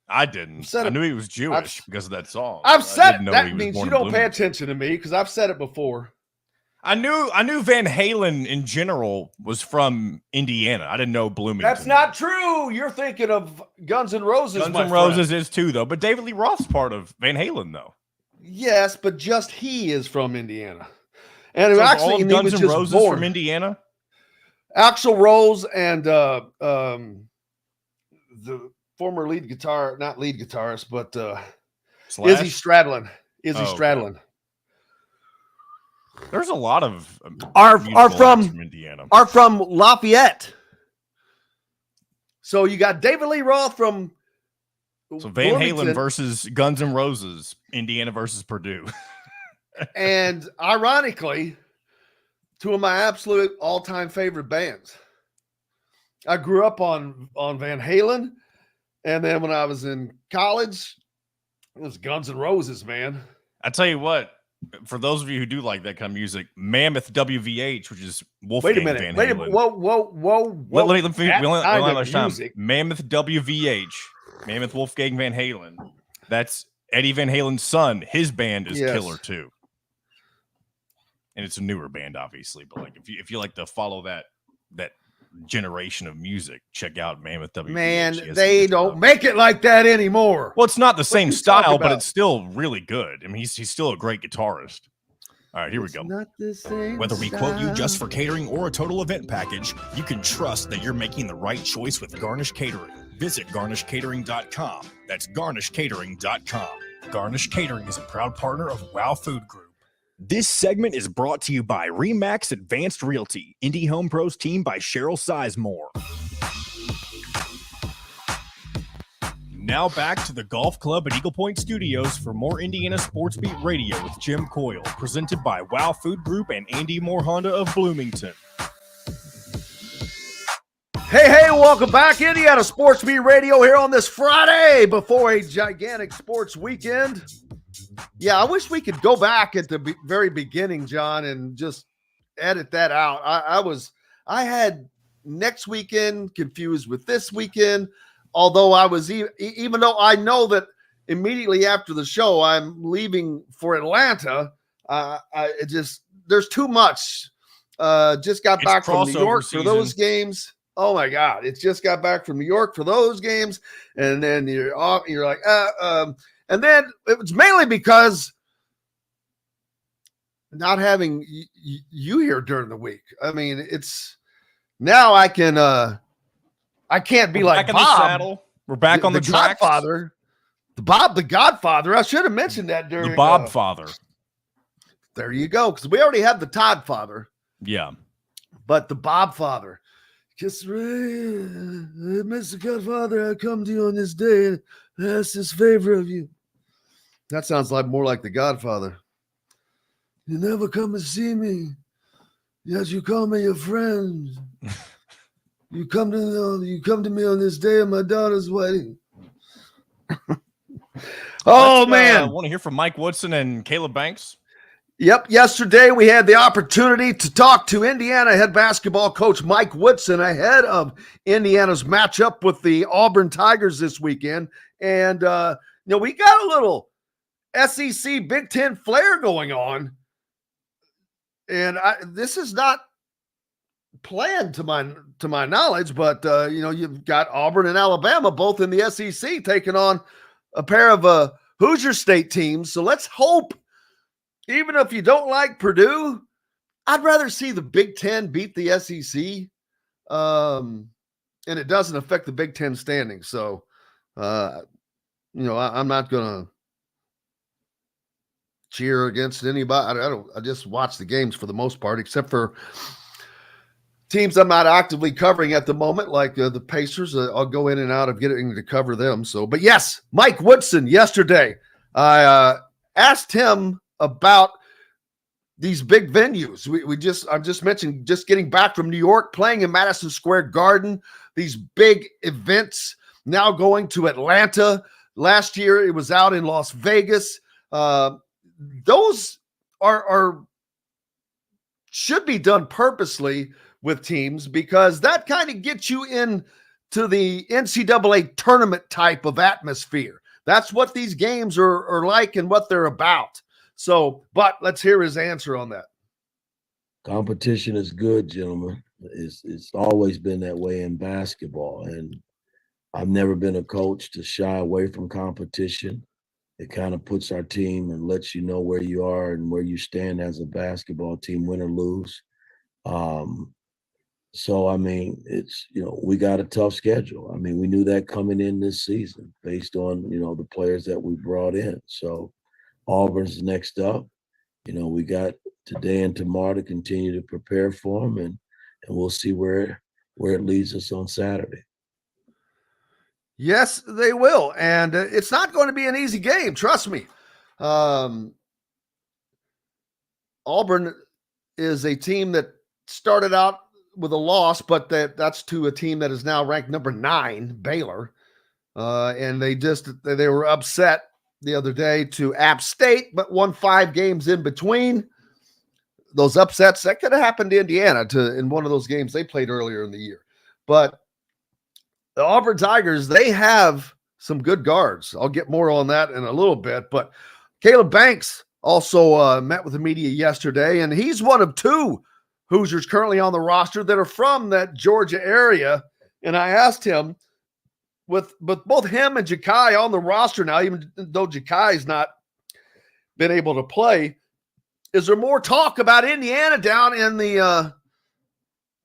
S1: I didn't. I knew he was Jewish because of that song.
S6: I've said it. That means you don't pay attention to me because I've said it before.
S1: I knew Van Halen in general was from Indiana. I didn't know Bloomington.
S6: That's not true. You're thinking of Guns N' Roses.
S1: Guns N' Roses is too, though. But David Lee Roth's part of Van Halen, though.
S6: Yes, but just he is from Indiana. And
S1: so
S6: actually,
S1: all Guns N' Roses from Indiana.
S6: Axl Rose and the former not lead guitarist, but Izzy Stradlin. Stradlin.
S1: There's a lot of
S6: are from
S1: Indiana.
S6: Are from Lafayette. So you got David Lee Roth from
S1: Van Halen versus Guns N' Roses, Indiana versus Purdue.
S6: And ironically, two of my absolute all-time favorite bands. I grew up on Van Halen, and then when I was in college, it was Guns N' Roses, man.
S1: I tell you what, for those of you who do like that kind of music, Mammoth WVH, which is Wolfgang Van Halen.
S6: Wait a minute. Whoa.
S1: Let me finish. We only have time. Mammoth WVH, Mammoth Wolfgang Van Halen. That's Eddie Van Halen's son. His band is killer too. and it's a newer band, obviously. But like, if you like to follow that generation of music, check out Mammoth WPH.
S6: Man, they don't make it like that anymore.
S1: Well, it's not the same
S6: you
S1: style,
S6: talking
S1: but
S6: about?
S1: it's still really good. I mean, he's still a great guitarist. All right, here we go.
S6: Not the same
S1: Whether we quote you
S6: style.
S1: just for catering or a total event package, you can trust that you're making the right choice with Garnish Catering. Visit garnishcatering.com. That's garnishcatering.com. Garnish Catering is a proud partner of WOW Food Group. This segment is brought to you by Remax Advanced Realty, Indie Home Pros team by Cheryl Sizemore. Now back to the Golf Club at Eagle Point Studios for more Indiana Sports Beat Radio with Jim Coyle, presented by WOW Food Group and Andy Moore Honda of Bloomington.
S6: Hey, welcome back. Indiana Sports Beat Radio here on this Friday before a gigantic sports weekend. Yeah, I wish we could go back at the very beginning, John, and just edit that out. I had next weekend confused with this weekend, although I was even though I know that immediately after the show I'm leaving for Atlanta. There's too much. Just got back from New York for those games. Oh my God! It just got back from New York for those games, and then you're off. You're like, and then it was mainly because not having you here during the week. I mean, it's now I can't be like
S1: back
S6: Bob.
S1: In the saddle. We're back on the tracks.
S6: Godfather, the Godfather. I should have mentioned that during
S1: the Bob Father.
S6: There you go, because we already have the Todd Father.
S1: Yeah,
S6: but the Bob Father. Just Mr. Godfather, I come to you on this day and ask this favor of you. That sounds like more like the Godfather. You never come and see me, yet you call me your friend. You come to me on this day of my daughter's wedding. Man,
S1: I want to hear from Mike Woodson and Caleb Banks.
S6: Yep. Yesterday, we had the opportunity to talk to Indiana head basketball coach Mike Woodson ahead of Indiana's matchup with the Auburn Tigers this weekend. And, we got a little SEC Big Ten flair going on. And this is not planned to my knowledge, but, you've got Auburn and Alabama both in the SEC taking on a pair of Hoosier State teams. So let's hope. Even if you don't like Purdue, I'd rather see the Big Ten beat the SEC, and it doesn't affect the Big Ten standings. So, I'm not going to cheer against anybody. I just watch the games for the most part, except for teams I'm not actively covering at the moment, like the Pacers. I'll go in and out of getting to cover them. So, but yes, Mike Woodson yesterday, I asked him about these big venues. I'm just mentioning just getting back from New York, playing in Madison Square Garden, these big events now going to Atlanta. Last year it was out in Las Vegas. Those are should be done purposely with teams because that kind of gets you into the NCAA tournament type of atmosphere. That's what these games are like and what they're about. So, but let's hear his answer on that.
S8: Competition is good, gentlemen. It's always been that way in basketball. And I've never been a coach to shy away from competition. It kind of puts our team and lets you know where you are and where you stand as a basketball team, win or lose. So, I mean, it's, we got a tough schedule. I mean, we knew that coming in this season based on, the players that we brought in. So, Auburn's next up. We got today and tomorrow to continue to prepare for them, and we'll see where it leads us on Saturday.
S6: Yes, they will. And it's not going to be an easy game. Trust me. Auburn is a team that started out with a loss, but that's to a team that is now ranked number 9, Baylor. And they were upset the other day to App State, but won 5 games in between. Those upsets, that could have happened to Indiana in one of those games they played earlier in the year. But the Auburn Tigers, they have some good guards. I'll get more on that in a little bit. But Caleb Banks also met with the media yesterday, and he's one of two Hoosiers currently on the roster that are from that Georgia area. And I asked him, with both him and Ja'Kai on the roster now, even though Ja'Kai's not been able to play, is there more talk about Indiana down in the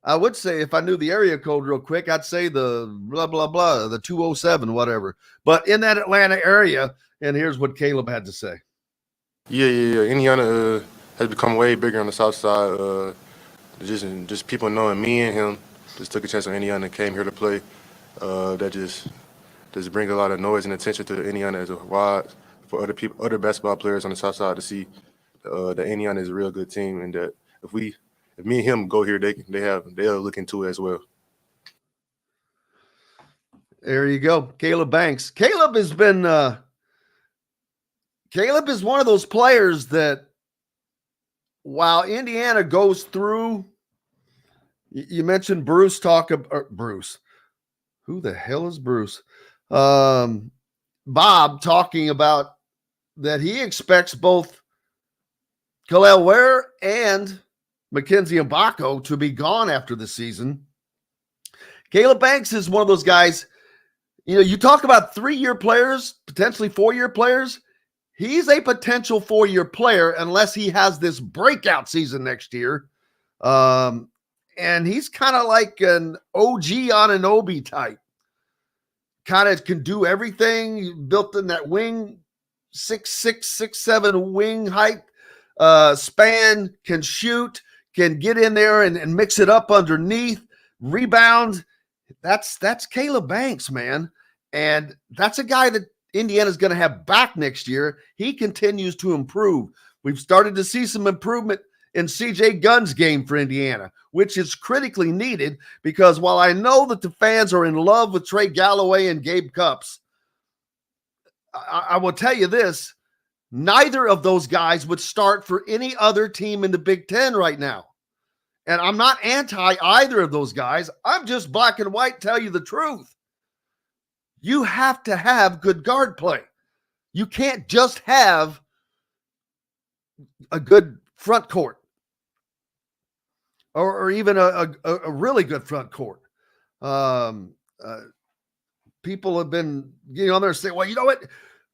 S6: I would say, if I knew the area code real quick, I'd say the blah, blah, blah, the 207, whatever. But in that Atlanta area, and here's what Caleb had to say.
S9: Yeah. Indiana has become way bigger on the south side. Just people knowing me and him just took a chance on Indiana and came here to play. That just brings a lot of noise and attention to Indiana as a wide for other basketball players on the south side to see that Indiana is a real good team, and that if me and him go here, they'll look into it as well.
S6: There you go, Caleb Banks. Caleb has been Caleb is one of those players that, while Indiana goes through, you mentioned Bruce Bruce. Who the hell is Bruce? Bob talking about that he expects both Khalil Ware and Mackenzie Mbako to be gone after the season. Caleb Banks is one of those guys, you talk about 3-year players, potentially 4-year players. He's a potential 4-year player unless he has this breakout season next year. And he's kind of like an OG Anunoby type. Kind of can do everything. Built in that wing, 6'6", 6'7" wing height, span, can shoot, can get in there and mix it up underneath, rebound. That's Caleb Banks, man. And that's a guy that Indiana's going to have back next year. He continues to improve. We've started to see some improvement in CJ Gunn's game for Indiana, which is critically needed, because while I know that the fans are in love with Trey Galloway and Gabe Cupps, I will tell you this, neither of those guys would start for any other team in the Big Ten right now. And I'm not anti either of those guys. I'm just black and white, tell you the truth. You have to have good guard play. You can't just have a good front court or even a really good front court. People have been getting on there and saying, well, you know what?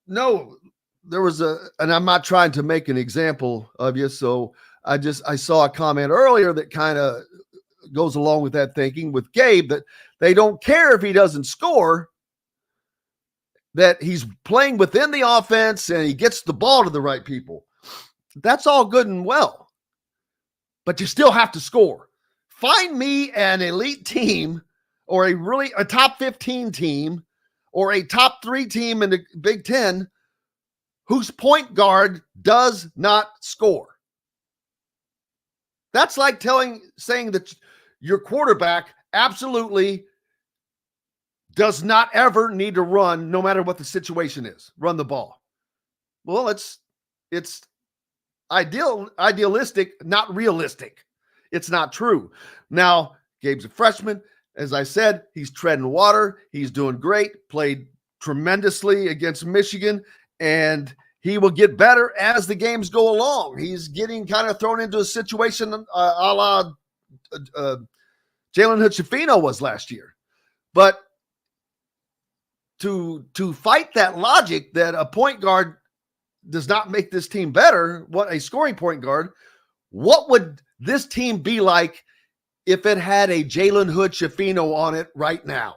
S6: No, there was and I'm not trying to make an example of you. So I saw a comment earlier that kind of goes along with that thinking with Gabe, that they don't care if he doesn't score, that he's playing within the offense and he gets the ball to the right people. That's all good and well, but you still have to score. Find me an elite team or a top 15 team or a top 3 team in the Big Ten whose point guard does not score. That's like saying that your quarterback absolutely does not ever need to run, no matter what the situation is. Run the ball. Well, it's idealistic, not realistic. It's not true. Now, Gabe's a freshman. As I said, he's treading water. He's doing great. Played tremendously against Michigan, and he will get better as the games go along. He's getting kind of thrown into a situation a la Jalen Hood-Schifino was last year. But to fight that logic that a point guard does not make this team better, what a scoring point guard, what would this team be like if it had a Jalen Hood-Schifino on it right now?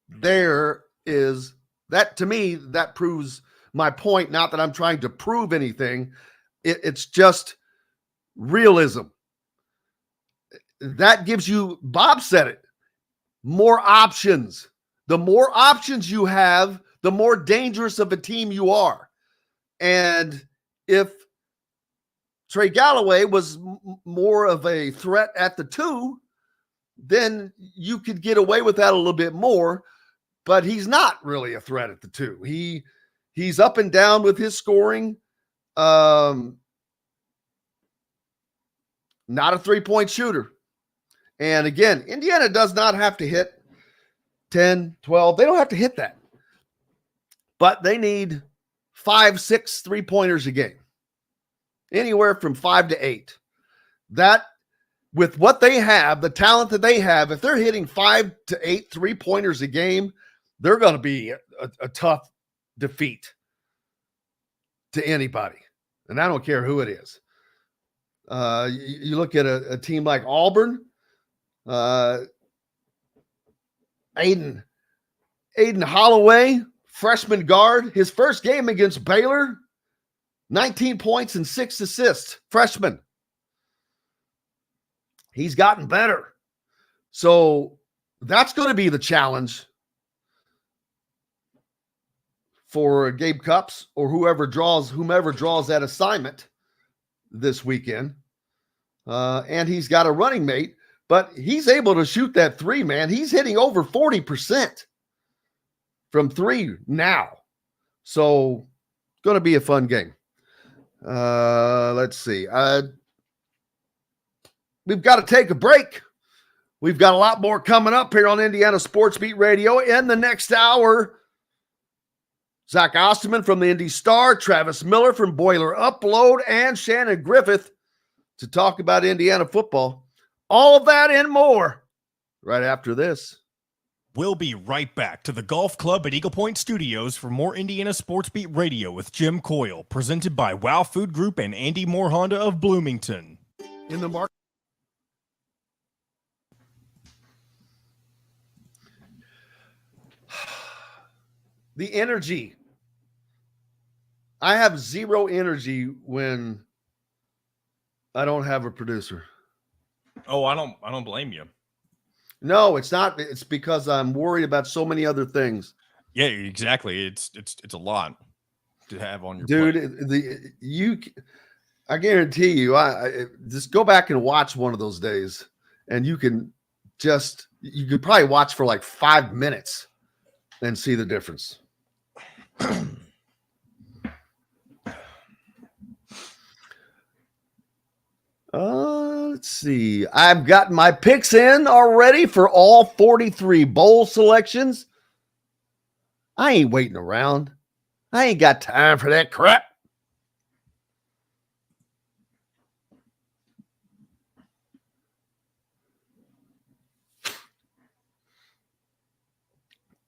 S6: There is that, to me, that proves my point. Not that I'm trying to prove anything. It's just realism. That gives you, Bob said it, more options. The more options you have, the more dangerous of a team you are. And if Trey Galloway was more of a threat at the 2, then you could get away with that a little bit more. But he's not really a threat at the 2. He's up and down with his scoring. Not a three-point shooter. And again, Indiana does not have to hit 10, 12. They don't have to hit that. but they need 5-6 3-pointers a game, anywhere from 5 to 8. That, with what they have, the talent that they have, if they're hitting 5 to 8 3-pointers a game, they're going to be a tough defeat to anybody. And I don't care who it is. You look at a team like Auburn, Aiden Holloway, freshman guard, his first game against Baylor, 19 points and 6 assists, freshman. He's gotten better. So that's going to be the challenge for Gabe Cupps or whomever draws that assignment this weekend. And he's got a running mate, but he's able to shoot that three, man. He's hitting over 40% from three now. So going to be a fun game. Let's see. We've got to take a break. We've got a lot more coming up here on Indiana Sports Beat Radio in the next hour. Zach Osterman from the Indy Star, Travis Miller from Boiler Upload, and Shannon Griffith to talk about Indiana football. All of that and more right after this.
S1: We'll be right back to the Golf Club at Eagle Point Studios for more Indiana Sports Beat Radio with Jim Coyle, presented by Wow Food Group and Andy Moore Honda of Bloomington.
S6: In the market. The energy. I have zero energy when I don't have a producer.
S1: Oh, I don't blame you.
S6: No, it's not. It's because I'm worried about so many other things.
S1: Yeah, exactly. It's a lot to have on your
S6: plate. I guarantee you, I just go back and watch one of those days, and you could probably watch for like 5 minutes and see the difference. Let's see. I've got my picks in already for all 43 bowl selections. I ain't waiting around. I ain't got time for that crap.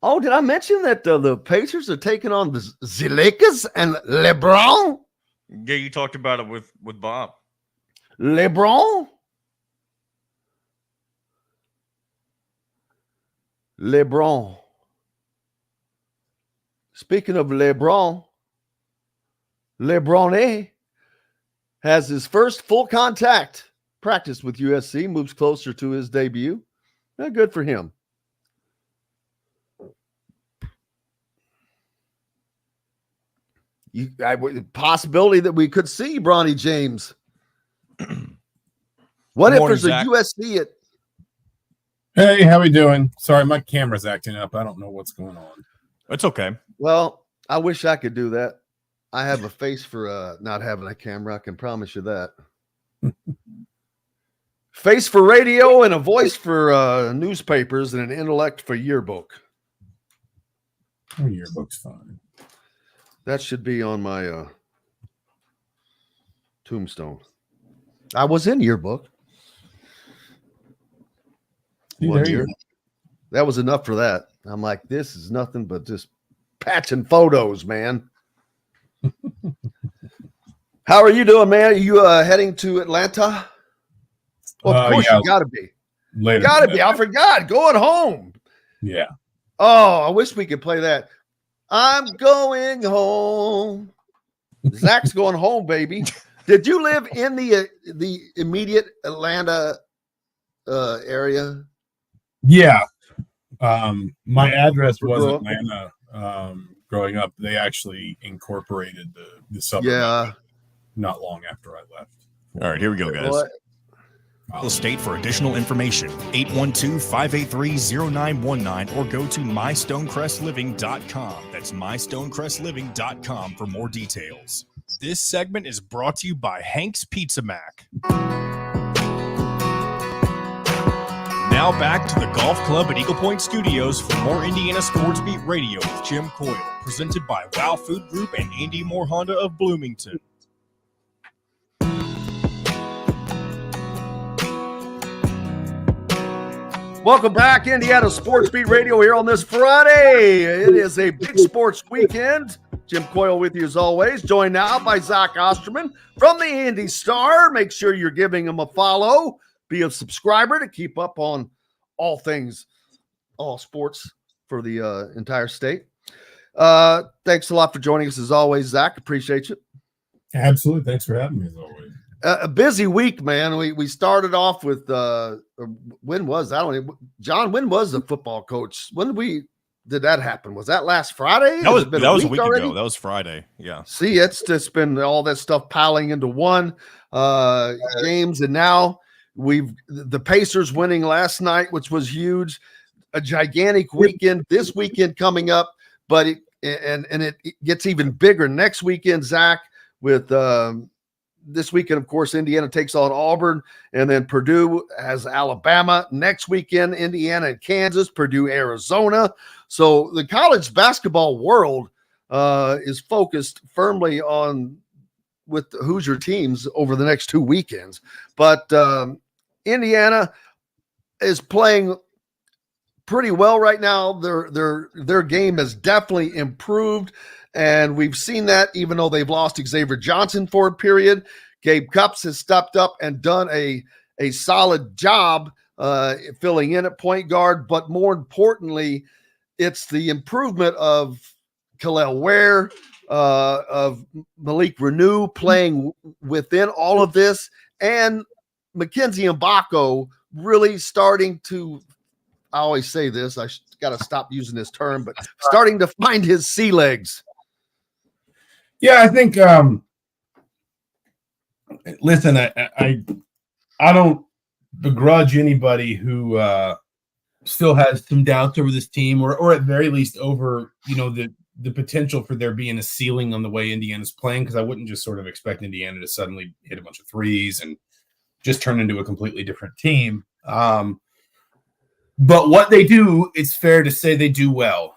S6: Oh, did I mention that the Pacers are taking on the Lakers and LeBron?
S1: Yeah, you talked about it with Bob.
S6: LeBron? Speaking of LeBron has his first full contact practice with USC, moves closer to his debut. Good for him. Possibility that we could see Bronny James. What if there's a USC at?
S10: Hey, how we doing? Sorry, my camera's acting up. I don't know what's going on.
S1: It's okay.
S6: Well, I wish I could do that. I have a face for not having a camera. I can promise you that. Face for radio and a voice for newspapers and an intellect for yearbook.
S10: Oh, yearbook's fine.
S6: That should be on my tombstone. I was in yearbook. One year. That was enough for that. I'm like, this is nothing but just patching photos, man. How are you doing, man? Are you heading to Atlanta? Well, of course, you got to be.
S10: Later.
S6: Got to be. I forgot. Going home.
S10: Yeah.
S6: Oh, I wish we could play that. I'm going home. Zach's going home, baby. Did you live in the immediate Atlanta area?
S10: Yeah. My address was Atlanta. Growing up, they actually incorporated the suburb.
S6: Yeah.
S10: Not long after I left.
S1: All right, here we go, guys. Real estate for additional information, 812-583-0919 or go to mystonecrestliving.com. That's mystonecrestliving.com for more details. This segment is brought to you by Hank's Pizza Mac. Now back to the Golf Club at Eagle Point Studios for more Indiana Sports Beat Radio with Jim Coyle, presented by Wow Food Group and Andy Moore Honda of Bloomington.
S6: Welcome back, Indiana Sports Beat Radio here on this Friday. It is a big sports weekend. Jim Coyle with you as always, joined now by Zach Osterman from the Indy Star. Make sure you're giving him a follow. Be a subscriber to keep up on all things, all sports for the entire state. Thanks a lot for joining us as always, Zach. Appreciate you.
S10: Absolutely. Thanks for having me as always.
S6: A busy week, man. We started off with when was that? John, when was the football coach? When did that happen? Was that last Friday?
S1: That was a week ago. That was Friday. Yeah.
S6: See, it's just been all that stuff piling into one games, and now the Pacers winning last night, which was huge. A gigantic weekend. This weekend coming up, but it gets even bigger next weekend, Zach, with this weekend, of course, Indiana takes on Auburn, and then Purdue has Alabama. Next weekend, Indiana and Kansas, Purdue, Arizona. So the college basketball world is focused firmly on with the Hoosier teams over the next 2 weekends. But Indiana is playing pretty well right now. Their game has definitely improved. And we've seen that even though they've lost Xavier Johnson for a period. Gabe Cupps has stepped up and done a solid job filling in at point guard. But more importantly, it's the improvement of Kel'el Ware, of Malik Renew playing within all of this, and Mackenzie Mbako really starting to, I always say this, I got to stop using this term, but starting to find his sea legs.
S10: Yeah, I think. Listen, I don't begrudge anybody who still has some doubts over this team, or at very least over the potential for there being a ceiling on the way Indiana's playing. Because I wouldn't just sort of expect Indiana to suddenly hit a bunch of threes and just turn into a completely different team. But what they do, it's fair to say they do well.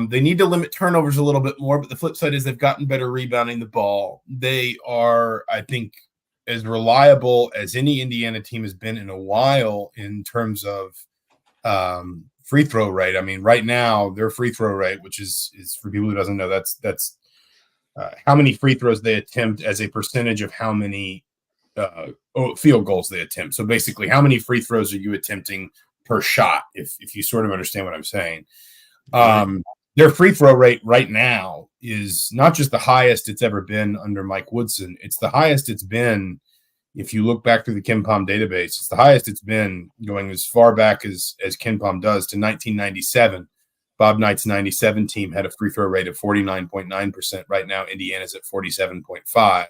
S10: They need to limit turnovers a little bit more, but the flip side is they've gotten better rebounding the ball. They are, I think, as reliable as any Indiana team has been in a while in terms of free throw rate. I mean, right now their free throw rate, which is for people who doesn't know, that's how many free throws they attempt as a percentage of how many field goals they attempt. So basically, how many free throws are you attempting per shot? If you sort of understand what I'm saying. Their free throw rate right now is not just the highest it's ever been under Mike Woodson. It's the highest it's been, if you look back through the KenPom database, it's the highest it's been going as far back as KenPom does to 1997. Bob Knight's 97 team had a free throw rate of 49.9%. Right now, Indiana's at 47.5.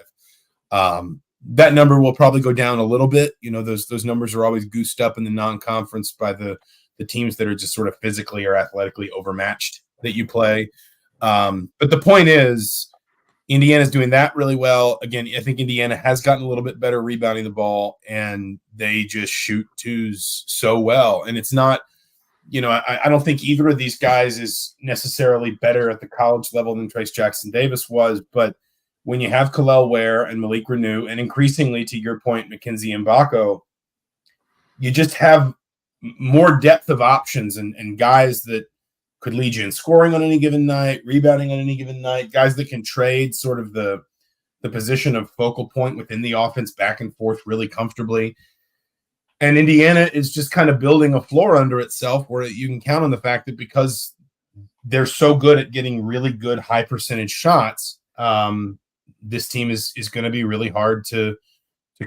S10: That number will probably go down a little bit. Those numbers are always goosed up in the non-conference by the teams that are just sort of physically or athletically overmatched that you play. But the point is, Indiana's doing that really well. Again, I think Indiana has gotten a little bit better rebounding the ball, and they just shoot twos so well. And it's not, I don't think either of these guys is necessarily better at the college level than Trace Jackson Davis was. But when you have Kel'el Ware and Malik Renew, and increasingly, to your point, Mackenzie Mbako, you just have more depth of options and guys that could lead you in scoring on any given night, rebounding on any given night, guys that can trade sort of the position of focal point within the offense back and forth really comfortably. And Indiana is just kind of building a floor under itself where you can count on the fact that because they're so good at getting really good high percentage shots, this team is going to be really hard to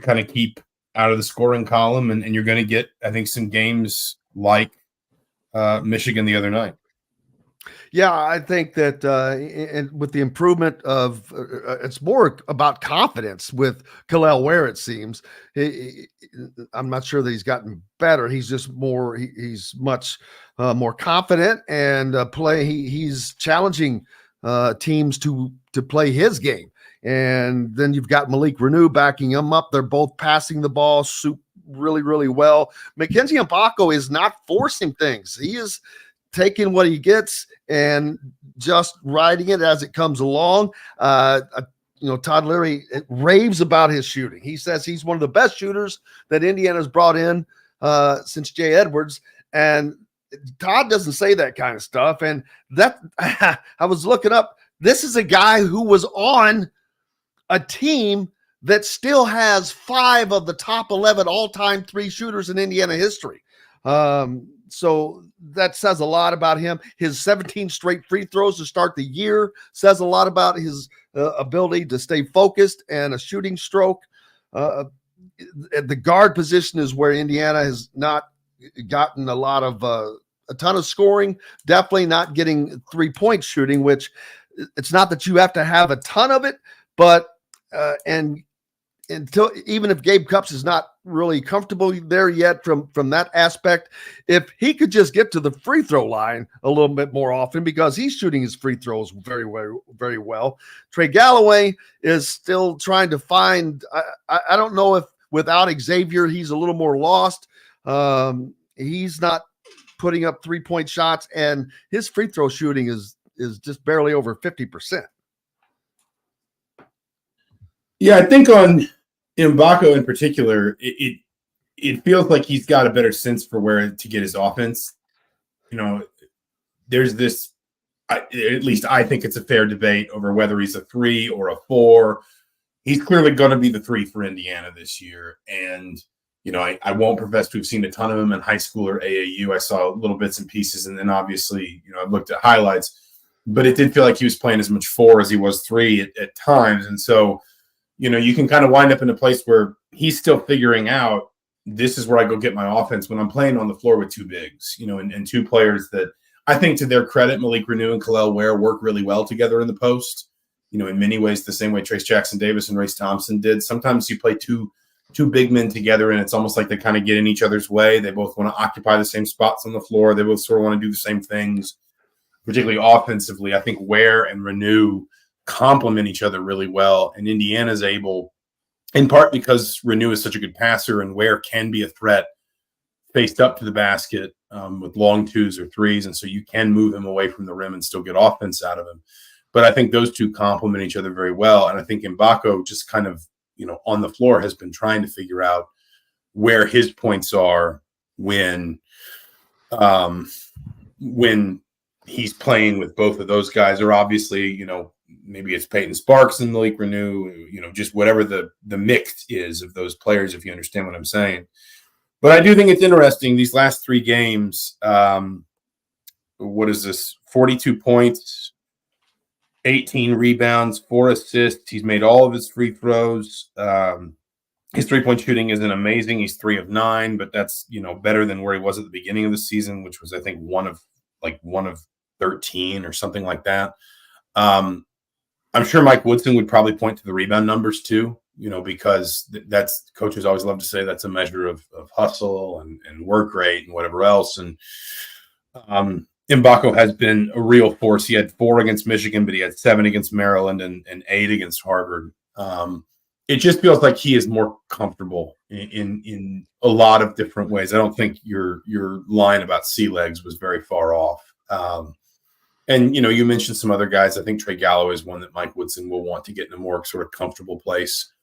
S10: kind of keep out of the scoring column. And you're going to get, I think, some games like Michigan the other night.
S6: Yeah, I think that and with the improvement of it's more about confidence with Kel'el Ware, it seems. I'm not sure that he's gotten better. He's just more he's much more confident and he's challenging teams to play his game. And then you've got Malik Renew backing him up. They're both passing the ball really, really well. Mackenzie Mbako is not forcing things. He is taking what he gets and just riding it as it comes along. Todd Leary raves about his shooting. He says he's one of the best shooters that Indiana's brought in since Jay Edwards. And Todd doesn't say that kind of stuff. And that I was looking up, this is a guy who was on a team that still has 5 of the top 11 all-time 3 shooters in Indiana history. So that says a lot about him. His 17 straight free throws to start the year says a lot about his ability to stay focused and a shooting stroke. The guard position is where Indiana has not gotten a ton of scoring, definitely not getting 3-point shooting, which it's not that you have to have a ton of it, but until even if Gabe Cupps is not really comfortable there yet from that aspect, if he could just get to the free throw line a little bit more often, because he's shooting his free throws very, very, very well. Trey Galloway is still trying to find, I don't know if without Xavier, he's a little more lost. He's not putting up 3-point shots, and his free throw shooting is just barely over 50%.
S10: Yeah, I think on Mbako in particular, it feels like he's got a better sense for where to get his offense. There's this, at least I think it's a fair debate over whether he's a 3 or a 4. He's clearly going to be the 3 for Indiana this year. And, I won't profess to have seen a ton of him in high school or AAU. I saw little bits and pieces. And then obviously, I've looked at highlights, but it did feel like he was playing as much 4 as he was 3 at times. And so, you can kind of wind up in a place where he's still figuring out, this is where I go get my offense when I'm playing on the floor with 2 bigs, and 2 players that I think, to their credit, Malik Renew and Khalil Ware work really well together in the post. In many ways, the same way Trace Jackson Davis and Race Thompson did. Sometimes you play two big men together, and it's almost like they kind of get in each other's way. They both want to occupy the same spots on the floor. They both sort of want to do the same things, particularly offensively. I think Ware and Renew complement each other really well, and Indiana's able, in part because Renew is such a good passer and Ware can be a threat faced up to the basket with long 2s or 3s, and so you can move him away from the rim and still get offense out of him. But I think those 2 complement each other very well, and I think Mbako just kind of, on the floor has been trying to figure out where his points are when he's playing with both of those guys, or obviously, maybe it's Peyton Sparks and Malik Renew, just whatever the mix is of those players, if you understand what I'm saying. But I do think it's interesting, these last 3 games, what is this, 42 points, 18 rebounds, 4 assists. He's made all of his free throws. His 3-point shooting isn't amazing. He's 3 of 9, but that's, better than where he was at the beginning of the season, which was, I think, one of 13 or something like that. I'm sure Mike Woodson would probably point to the rebound numbers too, because that's, coaches always love to say that's a measure of hustle and work rate and whatever else. And Mbako has been a real force. He had 4 against Michigan, but he had 7 against Maryland and 8 against Harvard. It just feels like he is more comfortable in a lot of different ways. I don't think your line about sea legs was very far off. And, you mentioned some other guys. I think Trey Galloway is one that Mike Woodson will want to get in a more sort of comfortable place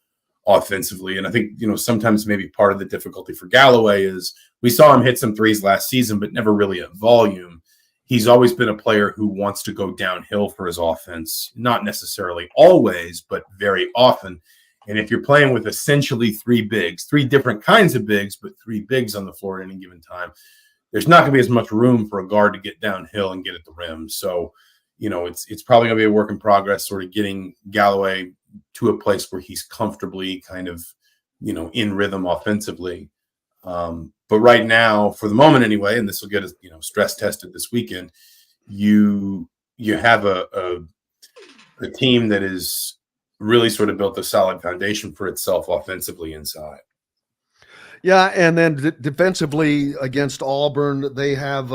S10: offensively. And I think, sometimes maybe part of the difficulty for Galloway is we saw him hit some 3s last season, but never really at volume. He's always been a player who wants to go downhill for his offense, not necessarily always, but very often. And if you're playing with essentially 3 bigs, 3 different kinds of bigs, but 3 bigs on the floor at any given time, there's not going to be as much room for a guard to get downhill and get at the rim. So, it's probably going to be a work in progress, sort of getting Galloway to a place where he's comfortably kind of, in rhythm offensively. But right now, for the moment anyway, and this will get us, stress tested this weekend, you have a team that is really sort of built a solid foundation for itself offensively inside.
S6: Yeah, and then defensively against Auburn, they have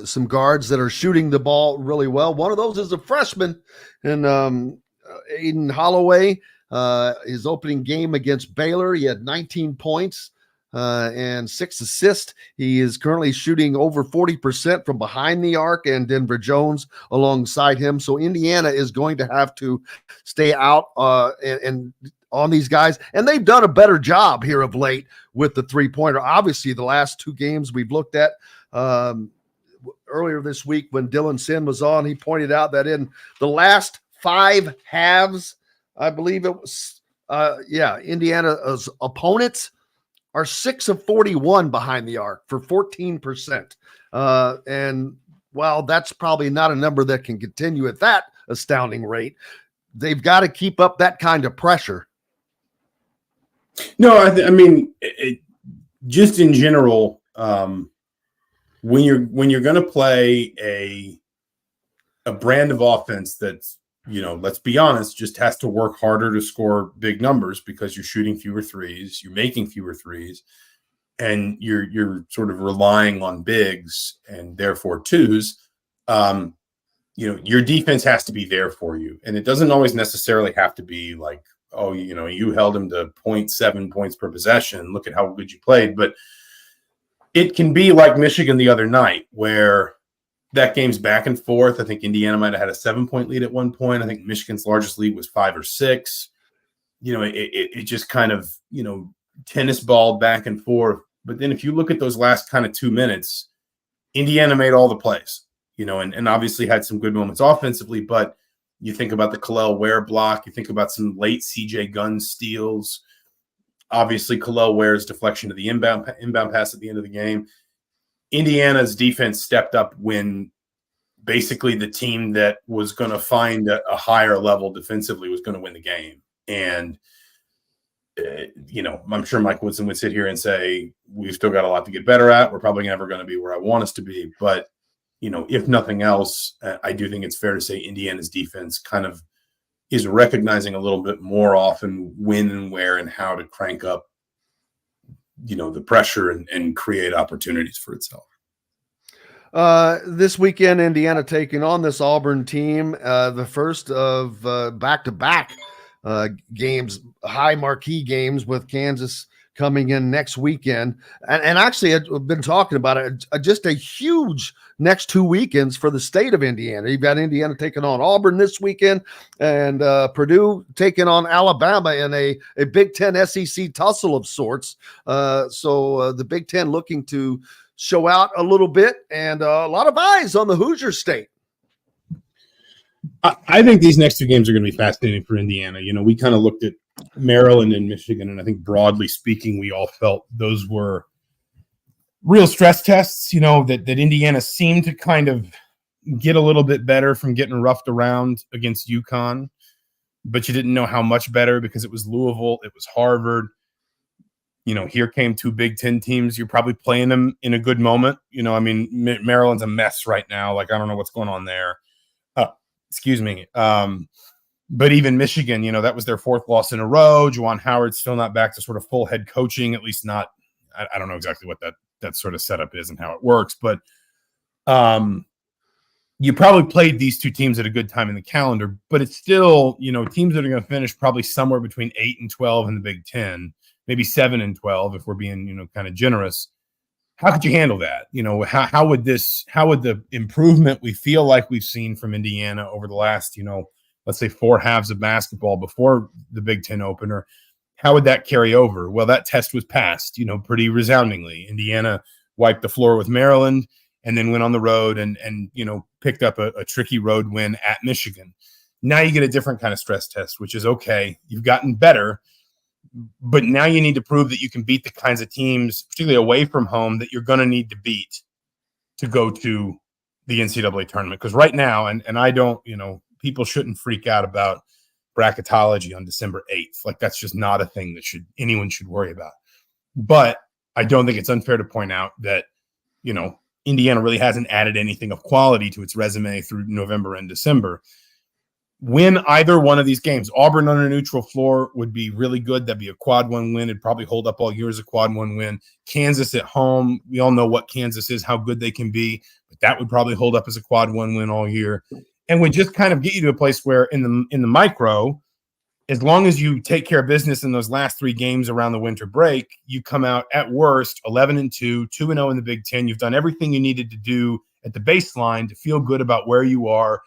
S6: some guards that are shooting the ball really well. One of those is a freshman, and Aiden Holloway, his opening game against Baylor, he had 19 points. and 6 assists. He is currently shooting over 40% from behind the arc, and Denver Jones alongside him. So Indiana is going to have to stay out and on these guys, and they've done a better job here of late with the three-pointer. Obviously, the last 2 games we've looked at earlier this week when Dylan Sin was on, he pointed out that in the last 5 halves, I believe it was, Indiana's opponents are 6 of 41 behind the arc for 14%. And while that's probably not a number that can continue at that astounding rate, they've got to keep up that kind of pressure.
S10: No, I mean, just in general, when you're going to play a brand of offense that's, let's be honest, just has to work harder to score big numbers because you're shooting fewer threes, you're making fewer threes, and you're sort of relying on bigs and therefore twos. Your defense has to be there for you, and it doesn't always necessarily have to be like, oh, you held him to 0.7 points per possession. Look at how good you played. But it can be like Michigan the other night where that game's back and forth. I think Indiana might have had a 7-point lead at one point. I think Michigan's largest lead was 5 or 6. It just kind of, tennis ball back and forth. But then if you look at those last kind of 2 minutes, Indiana made all the plays, and obviously had some good moments offensively, but you think about the Khalil Ware block. You think about some late CJ Gunn steals. Obviously, Khalil Ware's deflection to the inbound pass at the end of the game. Indiana's defense stepped up when basically the team that was going to find a higher level defensively was going to win the game. And, I'm sure Mike Woodson would sit here and say, we've still got a lot to get better at. We're probably never going to be where I want us to be. But if nothing else, I do think it's fair to say Indiana's defense kind of is recognizing a little bit more often when and where and how to crank up, the pressure and create opportunities for itself.
S6: This weekend, Indiana taking on this Auburn team, the first of back-to-back games, high marquee games with Kansas coming in next weekend. And actually, I've been talking about it, just a huge next 2 weekends for the state of Indiana. You've got Indiana taking on Auburn this weekend and Purdue taking on Alabama in a Big Ten SEC tussle of sorts. So the Big Ten looking to show out a little bit and a lot of eyes on the Hoosier State.
S10: I think these next 2 games are going to be fascinating for Indiana. We kind of looked at Maryland and Michigan, and I think broadly speaking, we all felt those were real stress tests, that Indiana seemed to kind of get a little bit better from getting roughed around against UConn, but you didn't know how much better because it was Louisville, it was Harvard. Here came 2 Big Ten teams. You're probably playing them in a good moment. Maryland's a mess right now. Like, I don't know what's going on there. Excuse me. But even Michigan, that was their 4th loss in a row. Juwan Howard's still not back to sort of full head coaching, at least not. I don't know exactly what that sort of setup is and how it works, but you probably played these 2 teams at a good time in the calendar, but it's still, teams that are going to finish probably somewhere between 8 and 12 in the Big Ten, maybe 7 and 12 if we're being, kind of generous. How could you handle that? How would the improvement we feel like we've seen from Indiana over the last, let's say 4 halves of basketball before the Big Ten opener, how would that carry over? Well, that test was passed, pretty resoundingly. Indiana wiped the floor with Maryland and then went on the road and picked up a tricky road win at Michigan. Now you get a different kind of stress test, which is okay. You've gotten better, but now you need to prove that you can beat the kinds of teams, particularly away from home, that you're going to need to beat to go to the NCAA tournament. Because right now, and I don't, people shouldn't freak out about bracketology on December 8th. Like, that's just not a thing that anyone should worry about. But I don't think it's unfair to point out that, Indiana really hasn't added anything of quality to its resume through November and December. Win either one of these games. Auburn on a neutral floor would be really good. That'd be a quad 1 win. It'd probably hold up all year as a quad 1 win. Kansas at home, we all know what Kansas is, how good they can be, but that would probably hold up as a quad 1 win all year. And would just kind of get you to a place where in the micro, as long as you take care of business in those last 3 games around the winter break, you come out at worst 11-2, 2-0 in the Big Ten. You've done everything you needed to do at the baseline to feel good about where you are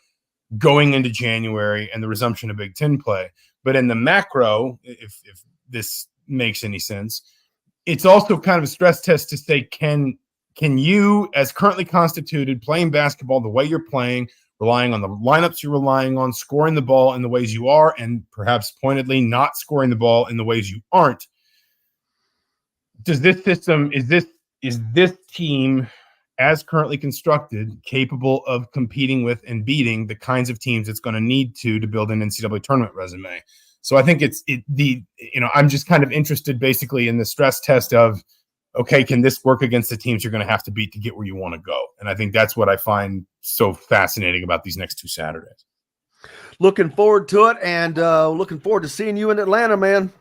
S10: going into January and the resumption of Big Ten play. But in the macro, if this makes any sense, it's also kind of a stress test to say, can you, as currently constituted, playing basketball the way you're playing, relying on the lineups you're relying on, scoring the ball in the ways you are, and perhaps pointedly not scoring the ball in the ways you aren't. Does this system, is this team, as currently constructed, capable of competing with and beating the kinds of teams it's going to need to build an NCAA tournament resume? So I think I'm just kind of interested basically in the stress test of, okay, can this work against the teams you're going to have to beat to get where you want to go? And I think that's what I find so fascinating about these next 2 Saturdays.
S6: Looking forward to it, and looking forward to seeing you in Atlanta, man.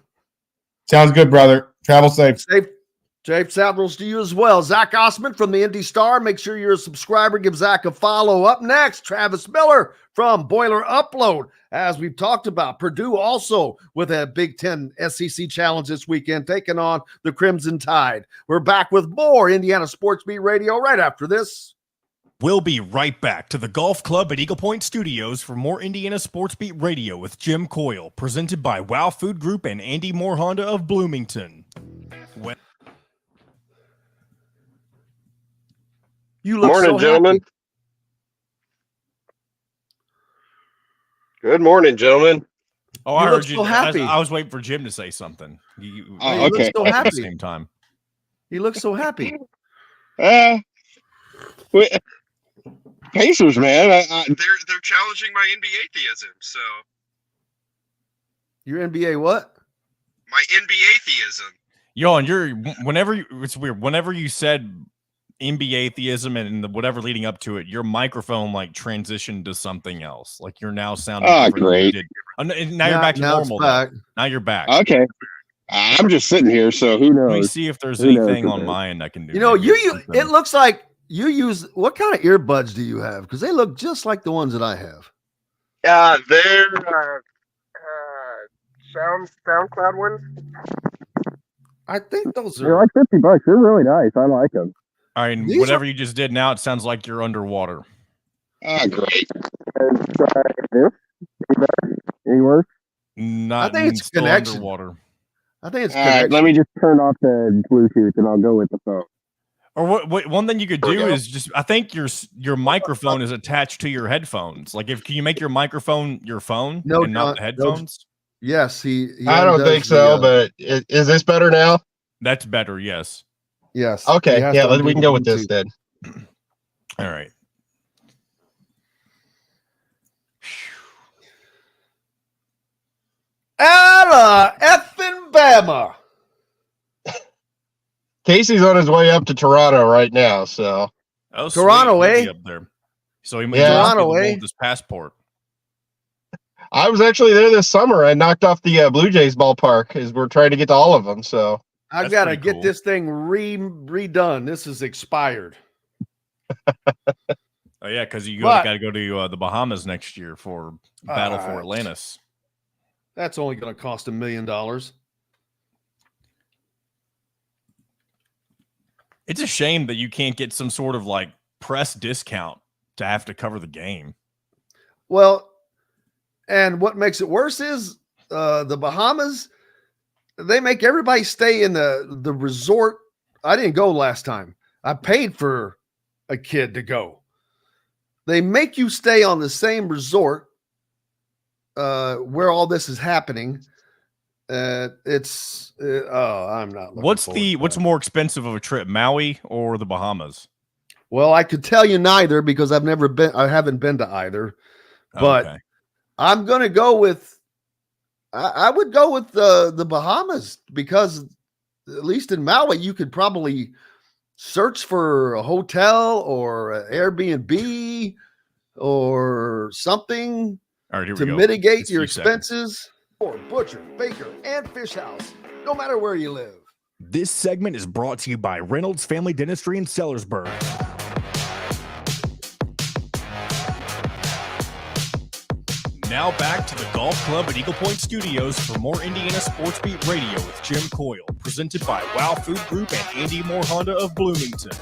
S10: Sounds good, brother. Travel safe.
S6: Safe travels to you as well. Zach Osterman from the Indy Star. Make sure you're a subscriber. Give Zach a follow. Up next, Travis Miller from Boiler Upload. As we've talked about, Purdue also with a Big Ten SEC challenge this weekend, taking on the Crimson Tide. We're back with more Indiana Sports Beat Radio right after this.
S1: We'll be right back to the Golf Club at Eagle Point Studios for more Indiana Sports Beat Radio with Jim Coyle, presented by Wow Food Group and Andy Moore Honda of Bloomington.
S6: You look
S11: morning,
S6: so
S11: gentlemen.
S6: happy.
S11: Good morning, gentlemen.
S1: Oh, I heard you.
S6: So happy.
S1: I was waiting for Jim to say something.
S11: Oh, okay.
S6: Look so
S1: At
S6: happy.
S1: the same time.
S6: He looks so happy.
S11: Pacers, man. They're challenging my NBA theism. So
S6: Your NBA what?
S11: my NBA theism.
S1: Yo, and it's weird. Whenever you said NBA theism and whatever leading up to it, your microphone like transitioned to something else. Like you're now sounding.
S11: Oh,
S1: different than you
S11: great.
S1: did. Now you're back to normal. Now you're back.
S11: Okay. I'm just sitting here, so who knows?
S1: Let me see if there's
S11: Who knows
S1: anything on
S11: today?
S1: my end I can do.
S6: You know,
S1: Maybe something.
S6: it looks like you use, what kind of earbuds do you have? Because they look just like the ones that I have.
S11: They're SoundCloud ones.
S6: I think those
S11: They're
S6: are.
S11: like $50. They're really nice. I like them.
S1: All right, and
S6: These
S1: whatever you just did now, it sounds like you're underwater.
S11: Great. And try this. Any better? Any worse?
S1: Not.
S6: I think it's
S1: still
S6: connection.
S1: underwater.
S6: I think it's
S11: All right, let me just turn off the Bluetooth and I'll go with the phone.
S1: Or what? One thing you could do is just. I think your microphone is attached to your headphones. Like, can you make your microphone your phone
S6: No,
S1: and not the
S6: no,
S1: headphones?
S6: Yes, he
S11: I don't think so, but is this better now?
S1: That's better. Yes.
S6: yes.
S11: Okay,
S6: He has
S11: yeah,
S6: to undo
S11: we can
S6: the
S11: go with this
S6: Bluetooth.
S11: then.
S1: All right.
S6: Out of effing Bama.
S11: Casey's on his way up to Toronto right now, so
S1: Oh,
S6: Toronto,
S1: sweet. He'll be
S6: eh?
S1: up there. So he
S6: Toronto,
S1: must be
S6: eh?
S1: with his passport.
S11: I was actually there this summer. I knocked off the Blue Jays ballpark as we're trying to get to all of them. So
S6: I
S1: That's
S6: got to
S1: pretty
S6: get
S1: cool.
S6: this thing redone. This is expired.
S1: Oh yeah, because you
S6: But-
S1: got to go to the Bahamas next year for Battle for Atlantis.
S6: That's only going to cost $1 million.
S1: It's a shame that you can't get some sort of like press discount to have to cover the game.
S6: Well, and what makes it worse is the Bahamas, they make everybody stay in the resort. I didn't go last time. I paid for a kid to go. They make you stay on the same resort where all this is happening. I'm not.
S1: What's more expensive of a trip, Maui or the Bahamas?
S6: Well, I could tell you neither because I haven't been to either. But
S1: Okay.
S6: I'm going to go with, I would go with the Bahamas because at least in Maui, you could probably search for a hotel or an Airbnb or something
S1: All right, here we
S6: to
S1: go.
S6: mitigate
S1: Just a
S6: your
S1: few seconds.
S6: expenses. Or butcher, baker, and fish house, no matter where you live.
S12: This segment is brought to you by Reynolds Family Dentistry in Sellersburg.
S1: Now back to the Golf Club at Eagle Point Studios for more Indiana Sports Beat Radio with Jim Coyle, presented by Wow Food Group and Andy Moore Honda of Bloomington.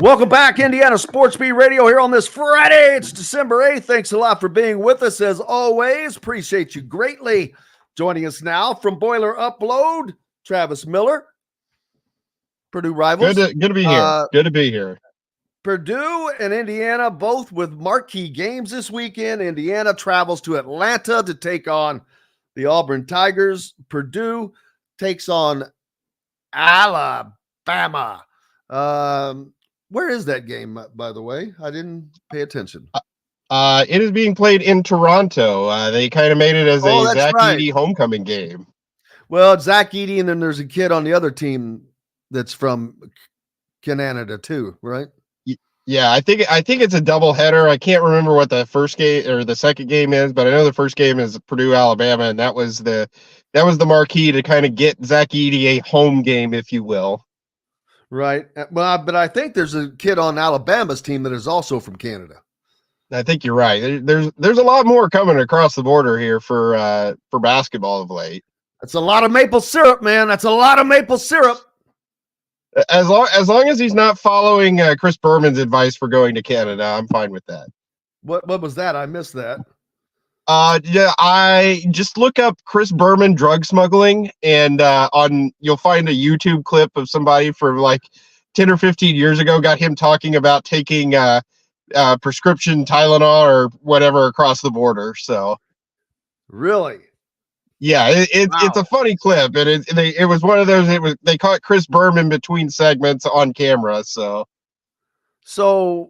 S6: Welcome back, Indiana Sports Beat Radio here on this Friday. It's December 8th. Thanks a lot for being with us as always. Appreciate you greatly. Joining us now from Boiler Upload, Travis Miller. Purdue rivals.
S11: Good to be here. Good to be here.
S6: Purdue and Indiana both with marquee games this weekend. Indiana travels to Atlanta to take on the Auburn Tigers. Purdue takes on Alabama. Where is that game, by the way? I didn't pay attention.
S11: It is being played in Toronto. They kind of made it as a Zach Edey homecoming game.
S6: Well, it's Zach Edey, and then there's a kid on the other team that's from Canada too, right?
S11: Yeah, I think it's a doubleheader. I can't remember what the first game or the second game is, but I know the first game is Purdue Alabama, and that was the marquee to kind of get Zach Edey a home game, if you will.
S6: Right. Well, but I think there's a kid on Alabama's team that is also from Canada.
S11: I think you're right. There's a lot more coming across the border here for basketball of late.
S6: That's a lot of maple syrup, man. That's a lot of maple syrup.
S11: As long as he's not following Chris Berman's advice for going to Canada, I'm fine with that.
S6: What was that? I missed that.
S11: Yeah, I just look up Chris Berman drug smuggling, and you'll find a YouTube clip of somebody from like 10 or 15 years ago got him talking about taking prescription Tylenol or whatever across the border. So,
S6: really,
S11: yeah, it's a funny clip, and it was one of those. They caught Chris Berman between segments on camera.
S6: So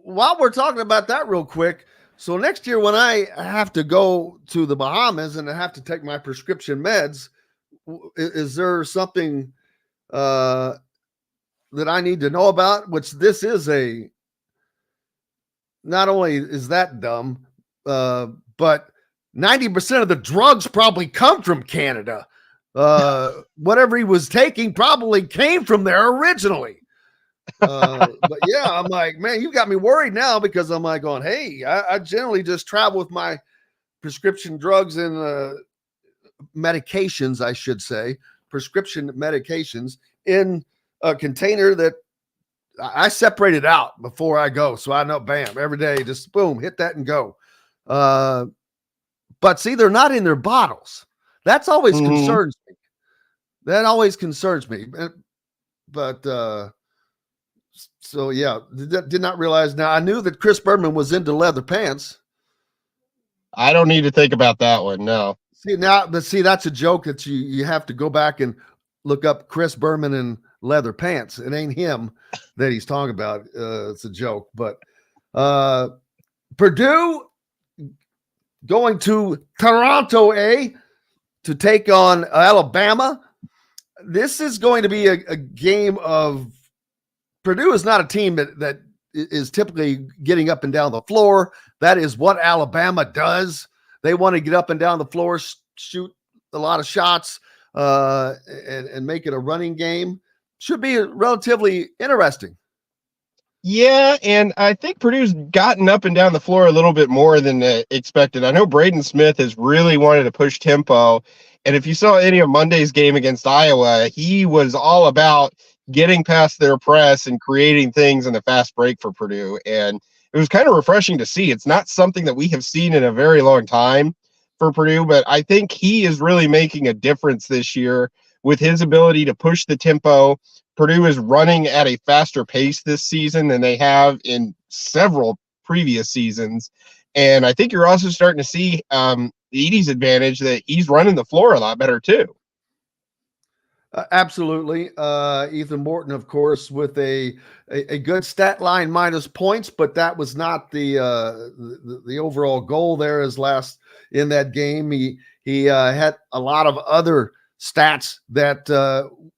S6: while we're talking about that real quick. So next year when I have to go to the Bahamas and I have to take my prescription meds, is there something that I need to know about? Which this is not only is that dumb, but 90% of the drugs probably come from Canada. Whatever he was taking probably came from there originally. But yeah, I'm like, man, you got me worried now because I'm like going, hey, I generally just travel with my prescription drugs and medications, I should say, prescription medications in a container that I separate it out before I go. So I know, bam, every day, just boom, hit that and go. But see, they're not in their bottles. That's always concerns me. That always concerns me. But, so yeah, did not realize. Now I knew that Chris Berman was into leather pants.
S11: I don't need to think about that one. No.
S6: See that's a joke that you have to go back and look up Chris Berman and leather pants. It ain't him that he's talking about. It's a joke. But Purdue going to Toronto, to take on Alabama. This is going to be a game of. Purdue is not a team that is typically getting up and down the floor. That is what Alabama does. They want to get up and down the floor, shoot a lot of shots, and make it a running game. Should be relatively interesting.
S11: Yeah, and I think Purdue's gotten up and down the floor a little bit more than expected. I know Braden Smith has really wanted to push tempo, and if you saw any of Monday's game against Iowa, he was all about getting past their press and creating things in the fast break for Purdue. And it was kind of refreshing to see. It's not something that we have seen in a very long time for Purdue, but I think he is really making a difference this year with his ability to push the tempo. Purdue is running at a faster pace this season than they have in several previous seasons. And I think you're also starting to see Edey's advantage that he's running the floor a lot better too.
S6: Absolutely. Ethan Morton, of course, with a good stat line minus points, but that was not the overall goal there as last in that game. He had a lot of other stats that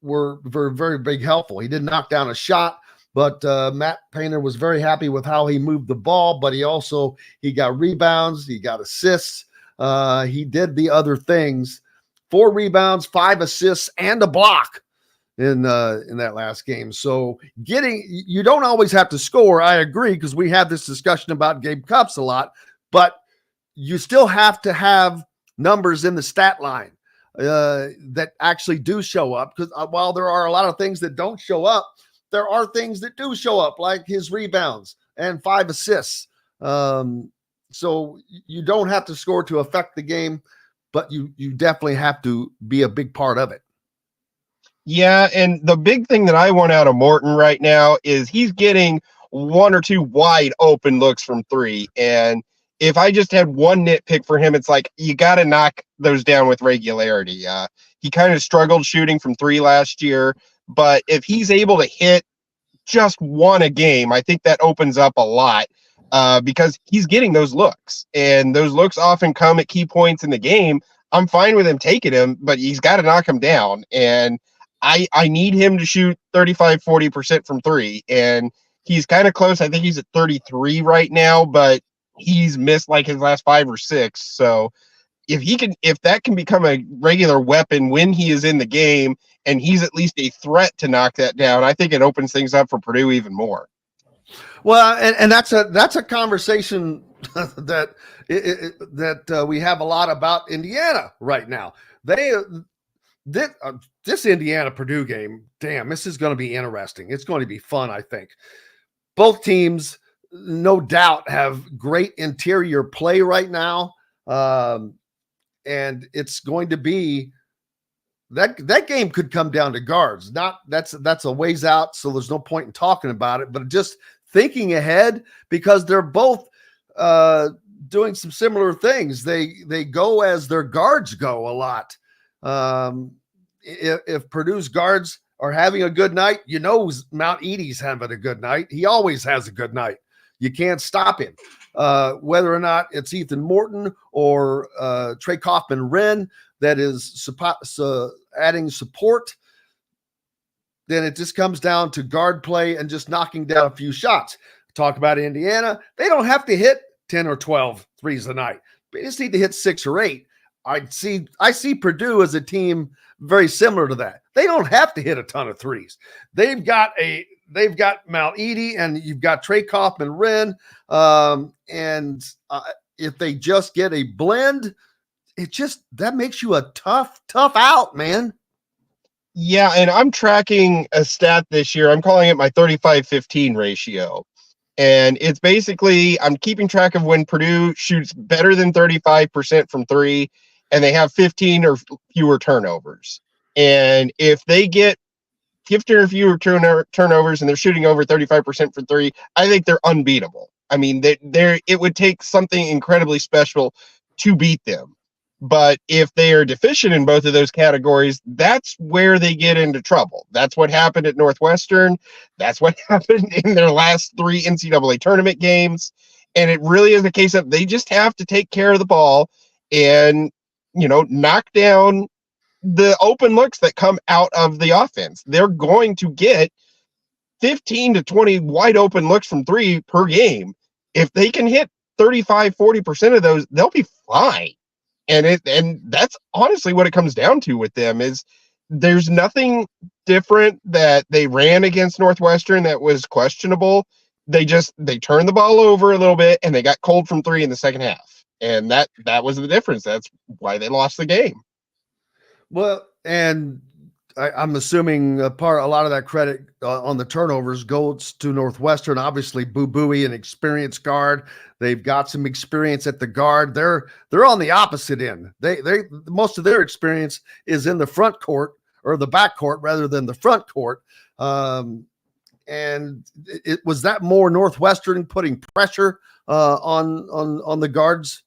S6: were very, very big helpful. He did knock down a shot, but Matt Painter was very happy with how he moved the ball, but he got rebounds, he got assists. He did the other things. 4 rebounds, 5 assists, and a block in that last game. So you don't always have to score. I agree, because we have this discussion about Gabe Cupps a lot, but you still have to have numbers in the stat line that actually do show up. Because while there are a lot of things that don't show up, there are things that do show up, like his rebounds and 5 assists. So you don't have to score to affect the game, but you definitely have to be a big part of it.
S11: Yeah, and the big thing that I want out of Morton right now is he's getting 1 or 2 wide open looks from 3. And if I just had one nitpick for him, it's like you got to knock those down with regularity. He kind of struggled shooting from 3 last year, but if he's able to hit just 1 a game, I think that opens up a lot because he's getting those looks, and those looks often come at key points in the game. I'm fine with him taking him, but he's got to knock him down. And I need him to shoot 35-40% from 3, and he's kind of close. I think he's at 33 right now, but he's missed like his last 5 or 6. So if that can become a regular weapon when he is in the game, and he's at least a threat to knock that down, I think it opens things up for Purdue even more.
S6: Well, and that's a conversation that we have a lot about Indiana right now. This Indiana-Purdue game, damn, this is going to be interesting. It's going to be fun, I think. Both teams, no doubt, have great interior play right now, and it's going to be that game could come down to guards. That's a ways out, so there's no point in talking about it. But just thinking ahead, because they're both doing some similar things. They go as their guards go a lot. If Purdue's guards are having a good night, Mount Edie's having a good night. He always has a good night. You can't stop him. Whether or not it's Ethan Morton or Trey Kaufman-Renn that is adding support, then it just comes down to guard play and just knocking down a few shots. Talk about Indiana. They don't have to hit 10 or 12 threes a night. They just need to hit 6 or 8. I see Purdue as a team very similar to that. They don't have to hit a ton of threes. They've got Mount Edie, and you've got Trey Kaufman-Renn. And if they just get a blend, that makes you a tough out, man.
S11: Yeah, and I'm tracking a stat this year. I'm calling it my 35-15 ratio. And it's basically, I'm keeping track of when Purdue shoots better than 35% from 3, and they have 15 or fewer turnovers. And if they get 15 or fewer turnovers and they're shooting over 35% from 3, I think they're unbeatable. I mean, it would take something incredibly special to beat them. But if they are deficient in both of those categories, that's where they get into trouble. That's what happened at Northwestern. That's what happened in their last 3 NCAA tournament games. And it really is a case of they just have to take care of the ball and, knock down the open looks that come out of the offense. They're going to get 15 to 20 wide open looks from 3 per game. If they can hit 35-40% of those, they'll be fine. And that's honestly what it comes down to with them is there's nothing different that they ran against Northwestern that was questionable. They turned the ball over a little bit and they got cold from 3 in the second half. And that was the difference. That's why they lost the game.
S6: Well, and I'm assuming a lot of that credit on the turnovers goes to Northwestern. Obviously, Boo Buie, an experienced guard. They've got some experience at the guard. They're on the opposite end. They most of their experience is in the front court or the back court rather than the front court. And it was that more Northwestern putting pressure on the guards.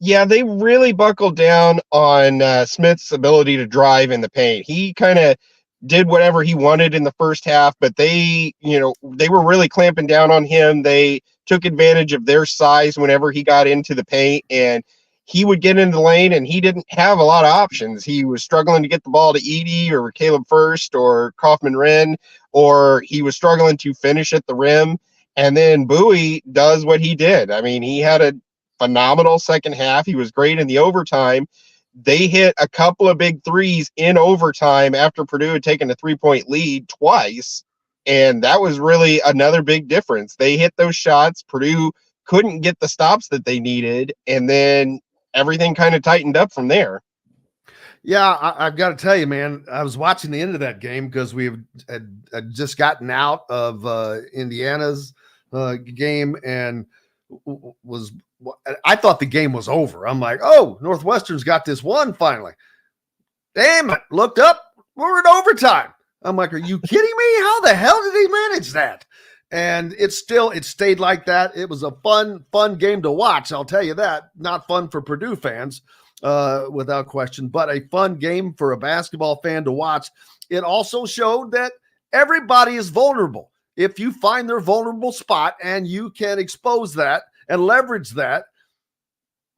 S11: Yeah, they really buckled down on Smith's ability to drive in the paint. He kind of did whatever he wanted in the first half, but they were really clamping down on him. They took advantage of their size whenever he got into the paint, and he would get into the lane, and he didn't have a lot of options. He was struggling to get the ball to Edie or Caleb First or Kaufman-Renn, or he was struggling to finish at the rim. And then Buie does what he did. I mean, he had a phenomenal second half. He was great in the overtime. they hit a couple of big threes in overtime after Purdue had taken a 3-point lead twice. And that was really another big difference. They hit those shots. Purdue couldn't get the stops that they needed. And then everything kind of tightened up from there.
S6: Yeah, I've got to tell you, man, I was watching the end of that game because we had just gotten out of Indiana's game and I thought the game was over. I'm like, oh, Northwestern's got this one finally. Damn it. Looked up. We're in overtime. I'm like, are you kidding me? How the hell did he manage that? And it stayed like that. It was a fun game to watch. I'll tell you that. Not fun for Purdue fans, without question, but a fun game for a basketball fan to watch. It also showed that everybody is vulnerable. If you find their vulnerable spot and you can expose that and leverage that,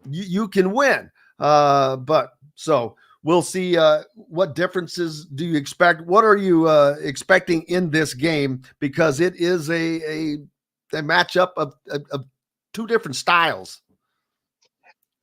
S6: you can win. But so we'll see what differences do you expect. What are you expecting in this game? Because it is a matchup of two different styles.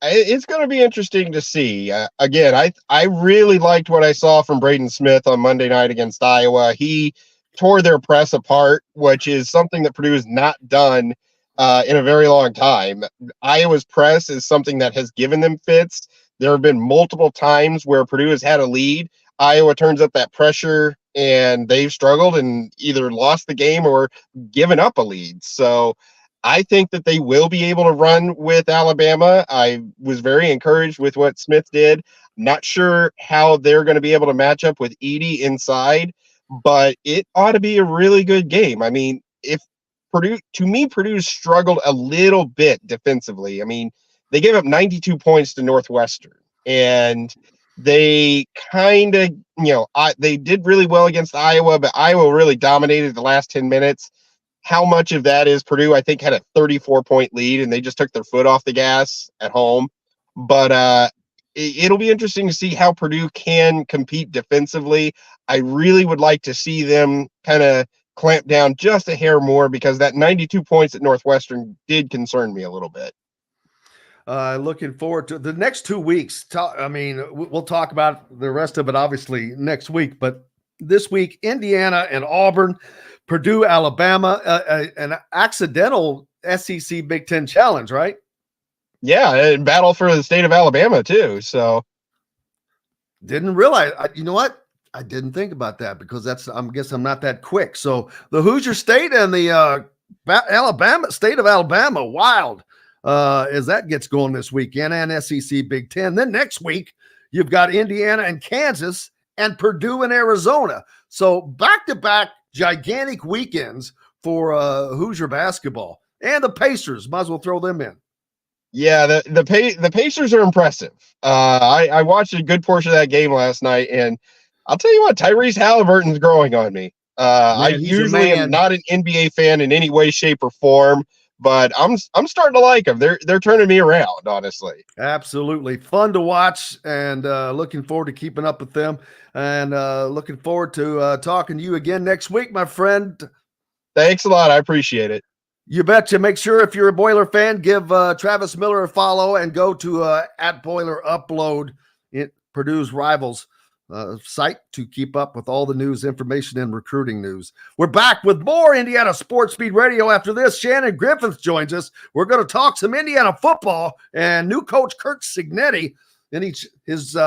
S11: It's going to be interesting to see. Again, I really liked what I saw from Braden Smith on Monday night against Iowa. He tore their press apart, which is something that Purdue has not done in a very long time. Iowa's press is something that has given them fits. There have been multiple times where Purdue has had a lead. Iowa turns up that pressure and they've struggled and either lost the game or given up a lead. So I think that they will be able to run with Alabama. I was very encouraged with what Smith did. Not sure how they're going to be able to match up with Edey inside, but it ought to be a really good game. I mean, Purdue struggled a little bit defensively. I mean, they gave up 92 points to Northwestern, and they kind of, they did really well against Iowa, but Iowa really dominated the last 10 minutes. How much of that is Purdue, I think, had a 34-point lead, and they just took their foot off the gas at home. But it'll be interesting to see how Purdue can compete defensively. I really would like to see them kind of clamp down just a hair more, because that 92 points at Northwestern did concern me a little bit.
S6: Looking forward to the next 2 weeks. We'll talk about the rest of it obviously next week, but this week, Indiana and Auburn, Purdue, Alabama, an accidental SEC Big Ten challenge, right?
S11: Yeah, and battle for the state of Alabama too. So
S6: didn't realize, you know what? I didn't think about that because I guess I'm not that quick. So the Hoosier State and the state of Alabama, wild. As that gets going this weekend, and SEC Big Ten. Then next week, you've got Indiana and Kansas and Purdue and Arizona. So back-to-back gigantic weekends for Hoosier basketball. And the Pacers, might as well throw them in.
S11: Yeah, the Pacers are impressive. I watched a good portion of that game last night, and I'll tell you what, Tyrese Halliburton's growing on me. I usually am not an NBA fan in any way, shape, or form, but I'm starting to like them. They're turning me around, honestly.
S6: Absolutely. Fun to watch, and looking forward to keeping up with them, and looking forward to talking to you again next week, my friend.
S11: Thanks a lot. I appreciate it.
S6: You betcha. Make sure if you're a Boiler fan, give Travis Miller a follow and go to @BoilerUpload, Purdue's rivals site, to keep up with all the news, information, and recruiting news. We're back with more Indiana Sports Speed Radio after this. Shannon Griffith joins us. We're going to talk some Indiana football and new coach Kurt Cignetti. And his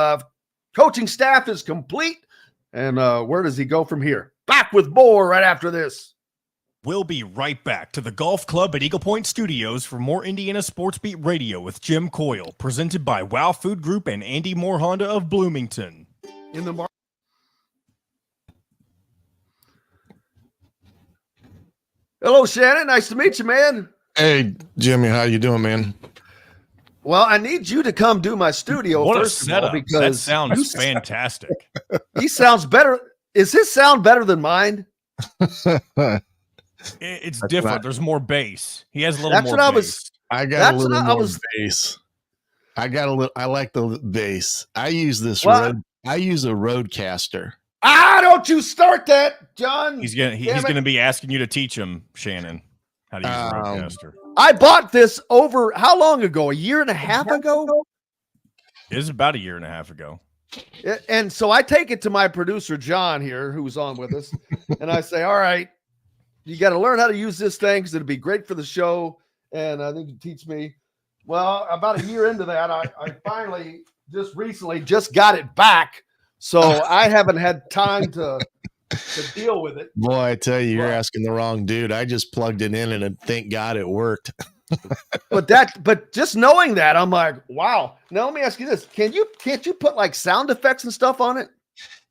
S6: coaching staff is complete. And where does he go from here? Back with more right after this.
S1: We'll be right back to the Golf Club at Eagle Point Studios for more Indiana Sports Beat Radio with Jim Coyle, presented by Wow Food Group and Andy Moore Honda of Bloomington.
S6: In the market. Hello, Shannon. Nice to meet you, man.
S13: Hey, Jimmy. How you doing, man?
S6: Well, I need you to come do my studio
S1: what
S6: first
S1: a setup.
S6: Of all, because
S1: that sounds fantastic.
S6: He sounds better. Is his sound better than mine?
S1: It's different. There's more bass. He has a little more bass.
S13: I got a little more bass. I like the bass. I use this I use a Roadcaster.
S6: Don't you start that, John.
S1: He's gonna be asking you to teach him, Shannon, how to use a Roadcaster.
S6: I bought this over how long ago? A year and a half ago?
S1: It was about a year and a half ago.
S6: And so I take it to my producer, John, here, who's on with us, and I say, all right, you got to learn how to use this thing because it'll be great for the show. And I think you teach me. Well, about a year into that, I finally just recently just got it back. So I haven't had time to deal with it.
S13: Boy, I tell you, you're asking the wrong dude. I just plugged it in and thank God it worked.
S6: But just knowing that, I'm like, wow. Now let me ask you this: can't you put like sound effects and stuff on it?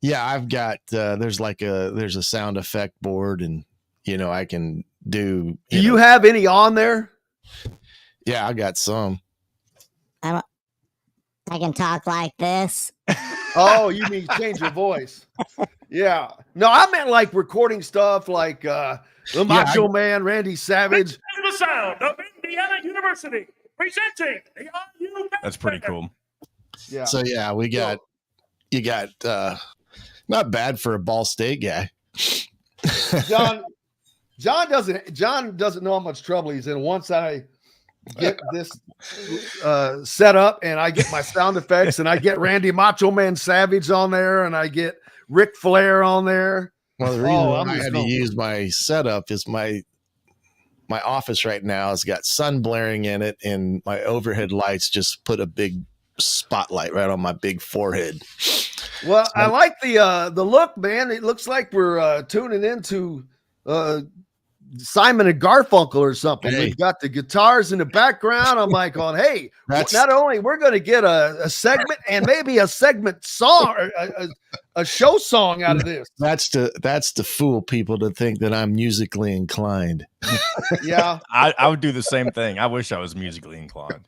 S13: Yeah, I've got there's a sound effect board, and I can do.
S6: Do you have any on there?
S13: Yeah, I got some.
S14: I can talk like this.
S6: Oh, you mean change your voice? Yeah. No, I meant like recording stuff like the Macho Man, Randy Savage.
S3: This is the sound of Indiana University presenting the IU.
S1: That's pretty cool.
S6: Yeah.
S13: So yeah, you got not bad for a Ball State guy.
S6: John doesn't know how much trouble he's in. Once I get this set up and I get my sound effects and I get Randy Macho Man Savage on there and I get Ric Flair on there.
S13: Well, the reason I had to use my setup is my office right now has got sun blaring in it, and my overhead lights just put a big spotlight right on my big forehead.
S6: Well, I like the look, man. It looks like we're tuning into Simon and Garfunkel or something.
S13: Hey.
S6: We've got the guitars in the background. I'm like, hey, not only we're going to get a segment and maybe a segment song, or a show song out of this.
S13: That's to fool people to think that I'm musically inclined.
S6: Yeah,
S1: I would do the same thing. I wish I was musically inclined.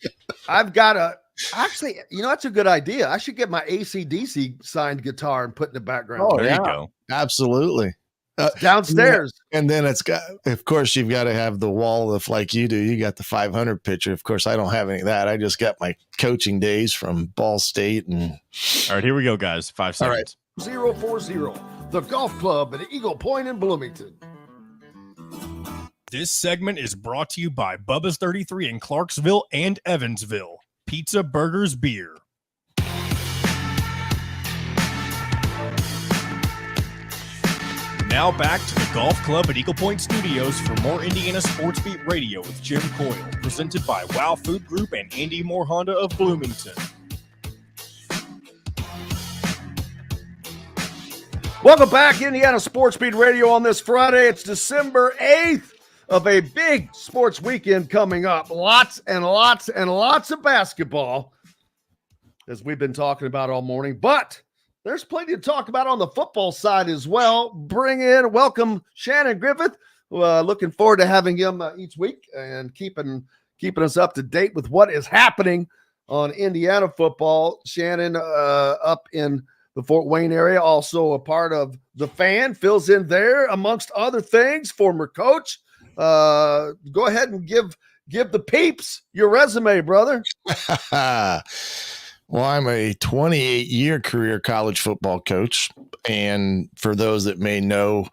S6: I've got actually, that's a good idea. I should get my AC/DC signed guitar and put in the background.
S13: Oh,
S1: There you go.
S13: Absolutely.
S6: Downstairs.
S13: And then it's got, of course, you've got to have the wall of, like you do. You got the 500 picture. Of course, I don't have any of that. I just got my coaching days from Ball State. And
S1: all right, here we go, guys. 5 seconds.
S6: All right. 040, the golf club at Eagle Point in Bloomington.
S1: This segment is brought to you by Bubba's 33 in Clarksville and Evansville. Pizza, burgers, beer. Now back to the golf club at Eagle Point Studios for more Indiana Sports Beat Radio with Jim Coyle, presented by Wow Food Group and Andy Moore Honda of Bloomington.
S6: Welcome back, Indiana Sports Beat Radio on this Friday. It's December 8th of a big sports weekend coming up. Lots and lots and lots of basketball, as we've been talking about all morning. But there's plenty to talk about on the football side as well. Welcome Shannon Griffith. Looking forward to having him each week and keeping us up to date with what is happening on Indiana football. Shannon up in the Fort Wayne area, also a part of the Fan, fills in there amongst other things. Former coach. Go ahead and give the peeps your resume, brother.
S13: Well, I'm a 28-year career college football coach. And for those that may know,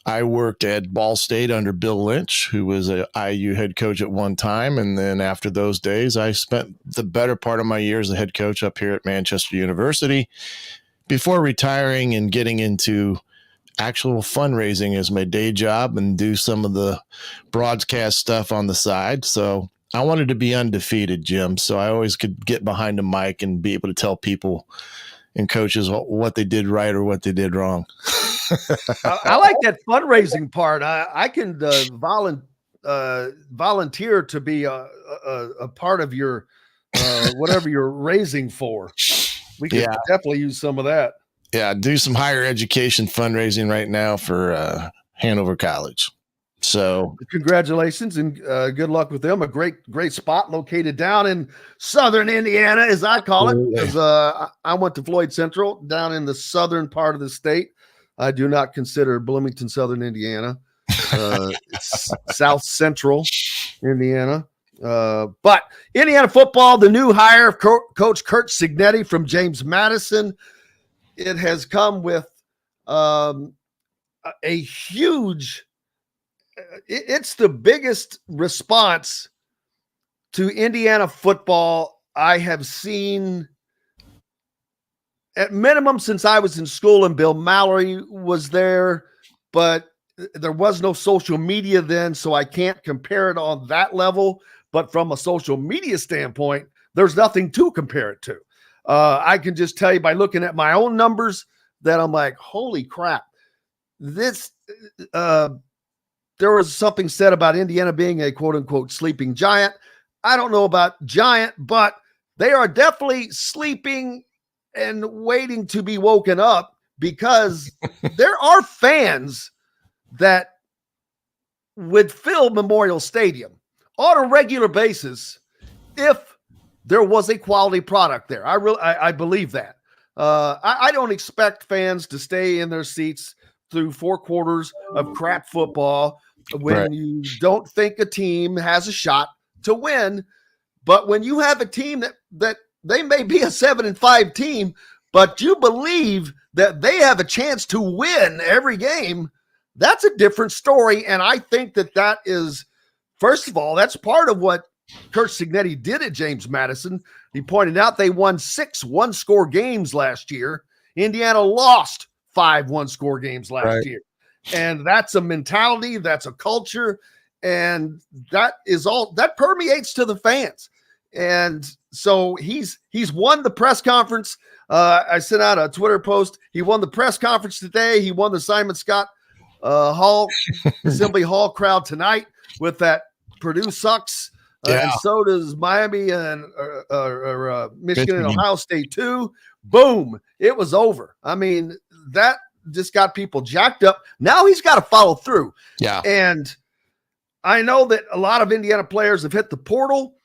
S13: I worked at Ball State under Bill Lynch, who was an IU head coach at one time. And then after those days, I spent the better part of my years as a head coach up here at Manchester University before retiring and getting into actual fundraising as my day job and do some of the broadcast stuff on the side. So I wanted to be undefeated, Jim. So I always could get behind a mic and be able to tell people and coaches what they did right or what they did wrong.
S6: I like that fundraising part. I can volunteer to be a part of your whatever you're raising for. We could definitely use some of that.
S13: Yeah, do some higher education fundraising right now for Hanover College. So
S6: congratulations and good luck with them. A great spot located down in southern Indiana, as I call it, because I went to Floyd Central down in the southern part of the state. I do not consider Bloomington southern Indiana. It's South Central Indiana. But Indiana football, the new hire of Coach Kurt Cignetti from James Madison. It has come with a huge it's the biggest response to Indiana football I have seen at minimum since I was in school and Bill Mallory was there, but there was no social media then, so I can't compare it on that level. But from a social media standpoint, there's nothing to compare it to. I can just tell you by looking at my own numbers that I'm like, holy crap. This there was something said about Indiana being a quote unquote sleeping giant. I don't know about giant, but they are definitely sleeping and waiting to be woken up, because there are fans that would fill Memorial Stadium on a regular basis if there was a quality product there. I believe that. I don't expect fans to stay in their seats through 4 quarters of crap football when you don't think a team has a shot to win. But when you have a team that they may be a 7-5 team, but you believe that they have a chance to win every game, that's a different story. And I think that is, first of all, that's part of what Kurt Cignetti did at James Madison. He pointed out they won 6 one-score games last year. Indiana lost 5 one-score games last year. And that's a mentality, that's a culture, and that is all that permeates to the fans. And so he's won the press conference. I sent out a Twitter post. He won the press conference today. He won the Simon Scott Assembly Hall crowd tonight with that Purdue sucks. And so does Miami and Michigan and Ohio State too. Boom. It was over. I mean, that just got people jacked up. Now he's got to follow through.
S13: Yeah.
S6: And I know that a lot of Indiana players have hit the portal.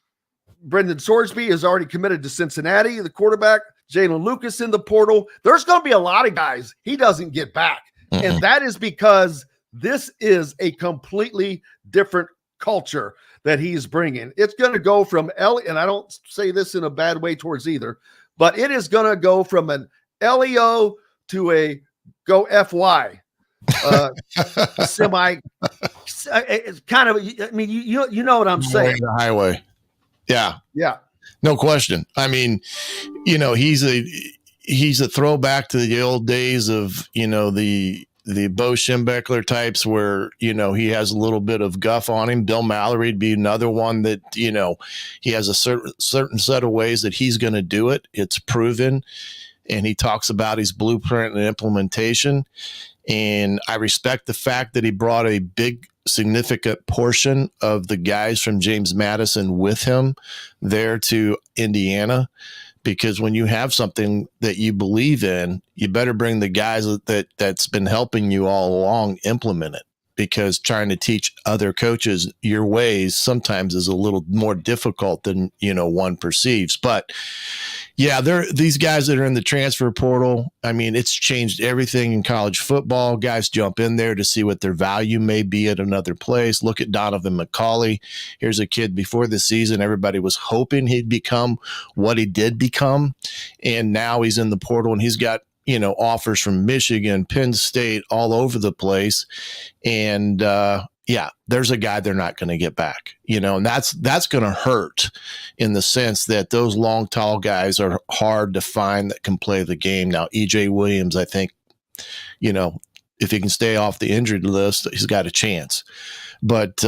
S6: Brendan Sorsby is already committed to Cincinnati, the quarterback. Jalen Lucas in the portal. There's going to be a lot of guys he doesn't get back. Mm-hmm. And that is because this is a completely different culture that he's bringing. It's going to go from and I don't say this in a bad way towards either, but it is going to go from an LEO to a go FY semi. It's kind of, I mean, you know what I'm saying.
S13: The highway. Yeah.
S6: Yeah.
S13: No question. I mean, you know, he's a throwback to the old days of, you know, the Bo Schembechler types where, you know, he has a little bit of guff on him. Bill Mallory would be another one that, you know, he has a certain set of ways that he's going to do it. It's proven. And he talks about his blueprint and implementation. And I respect the fact that he brought a big, significant portion of the guys from James Madison with him there to Indiana, because when you have something that you believe in, you better bring the guys that's been helping you all along implement it, because trying to teach other coaches your ways sometimes is a little more difficult than, you know, one perceives. But yeah, these guys that are in the transfer portal, I mean, it's changed everything in college football. Guys jump in there to see what their value may be at another place. Look at Donovan McCauley. Here's a kid before the season, everybody was hoping he'd become what he did become. And now he's in the portal and he's got, you know, offers from Michigan, Penn State, all over the place. And yeah, there's a guy they're not going to get back, you know, and that's going to hurt in the sense that those long, tall guys are hard to find that can play the game. Now, EJ Williams, I think, you know, if he can stay off the injured list, he's got a chance. But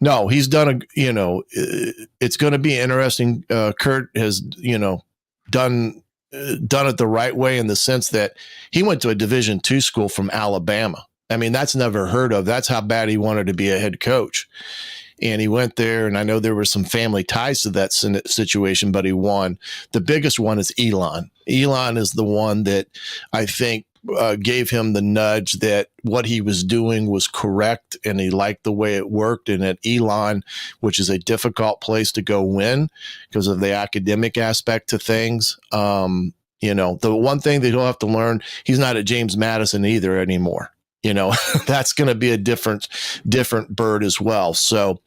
S13: no, he's done you know, it's going to be interesting. Kurt has, you know, done it the right way in the sense that he went to a Division II school from Alabama. I mean, that's never heard of. That's how bad he wanted to be a head coach. And he went there, and I know there were some family ties to that situation, but he won. The biggest one is Elon. Elon is the one that I think gave him the nudge that what he was doing was correct, and he liked the way it worked. And at Elon, which is a difficult place to go win because of the academic aspect to things, you know, the one thing that he'll have to learn, he's not at James Madison either anymore. You know, that's going to be a different bird as well. So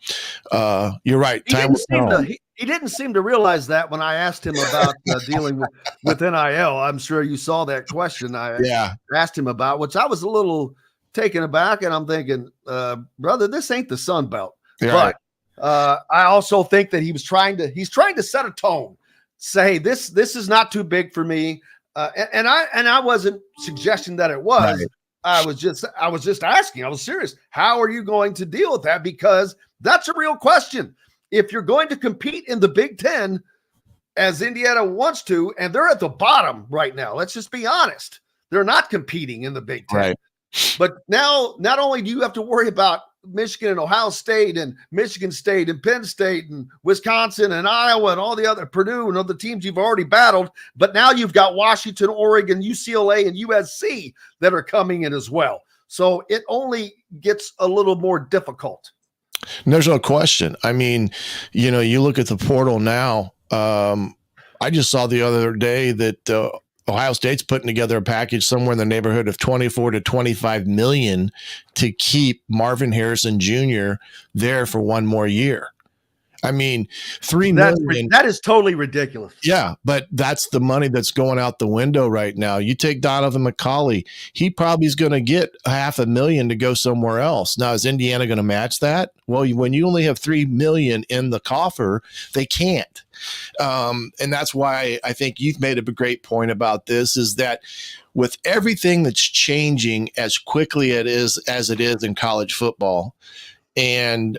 S13: you're right.
S6: He didn't seem to realize that when I asked him about dealing with NIL. I'm sure you saw that question I asked him about, which I was a little taken aback. And I'm thinking, brother, this ain't the Sun Belt. Right. But I also think that he's trying to set a tone. Say this is not too big for me. and I wasn't suggesting that it was.
S13: Right.
S6: I was just asking. I was serious. How are you going to deal with that? Because that's a real question. If you're going to compete in the Big Ten, as Indiana wants to, and they're at the bottom right now. Let's just be honest. They're not competing in the Big Ten.
S13: Right.
S6: But now, not only do you have to worry about Michigan and Ohio State and Michigan State and Penn State and Wisconsin and Iowa and all the other Purdue and other teams you've already battled, but now you've got Washington, Oregon, UCLA, and USC that are coming in as well. So it only gets a little more difficult.
S13: There's no question. I mean, you look at the portal now. I just saw the other day that Ohio State's putting together a package somewhere in the neighborhood of 24 to 25 million to keep Marvin Harrison Jr. there for one more year. I mean, $3 million.
S6: That is totally ridiculous.
S13: Yeah, but that's the money that's going out the window right now. You take Donovan McCauley, he probably is going to get $500,000 to go somewhere else. Now, is Indiana going to match that? Well, when you only have $3 million in the coffer, they can't. And that's why I think you've made a great point about this, is that with everything that's changing as quickly as it is in college football, and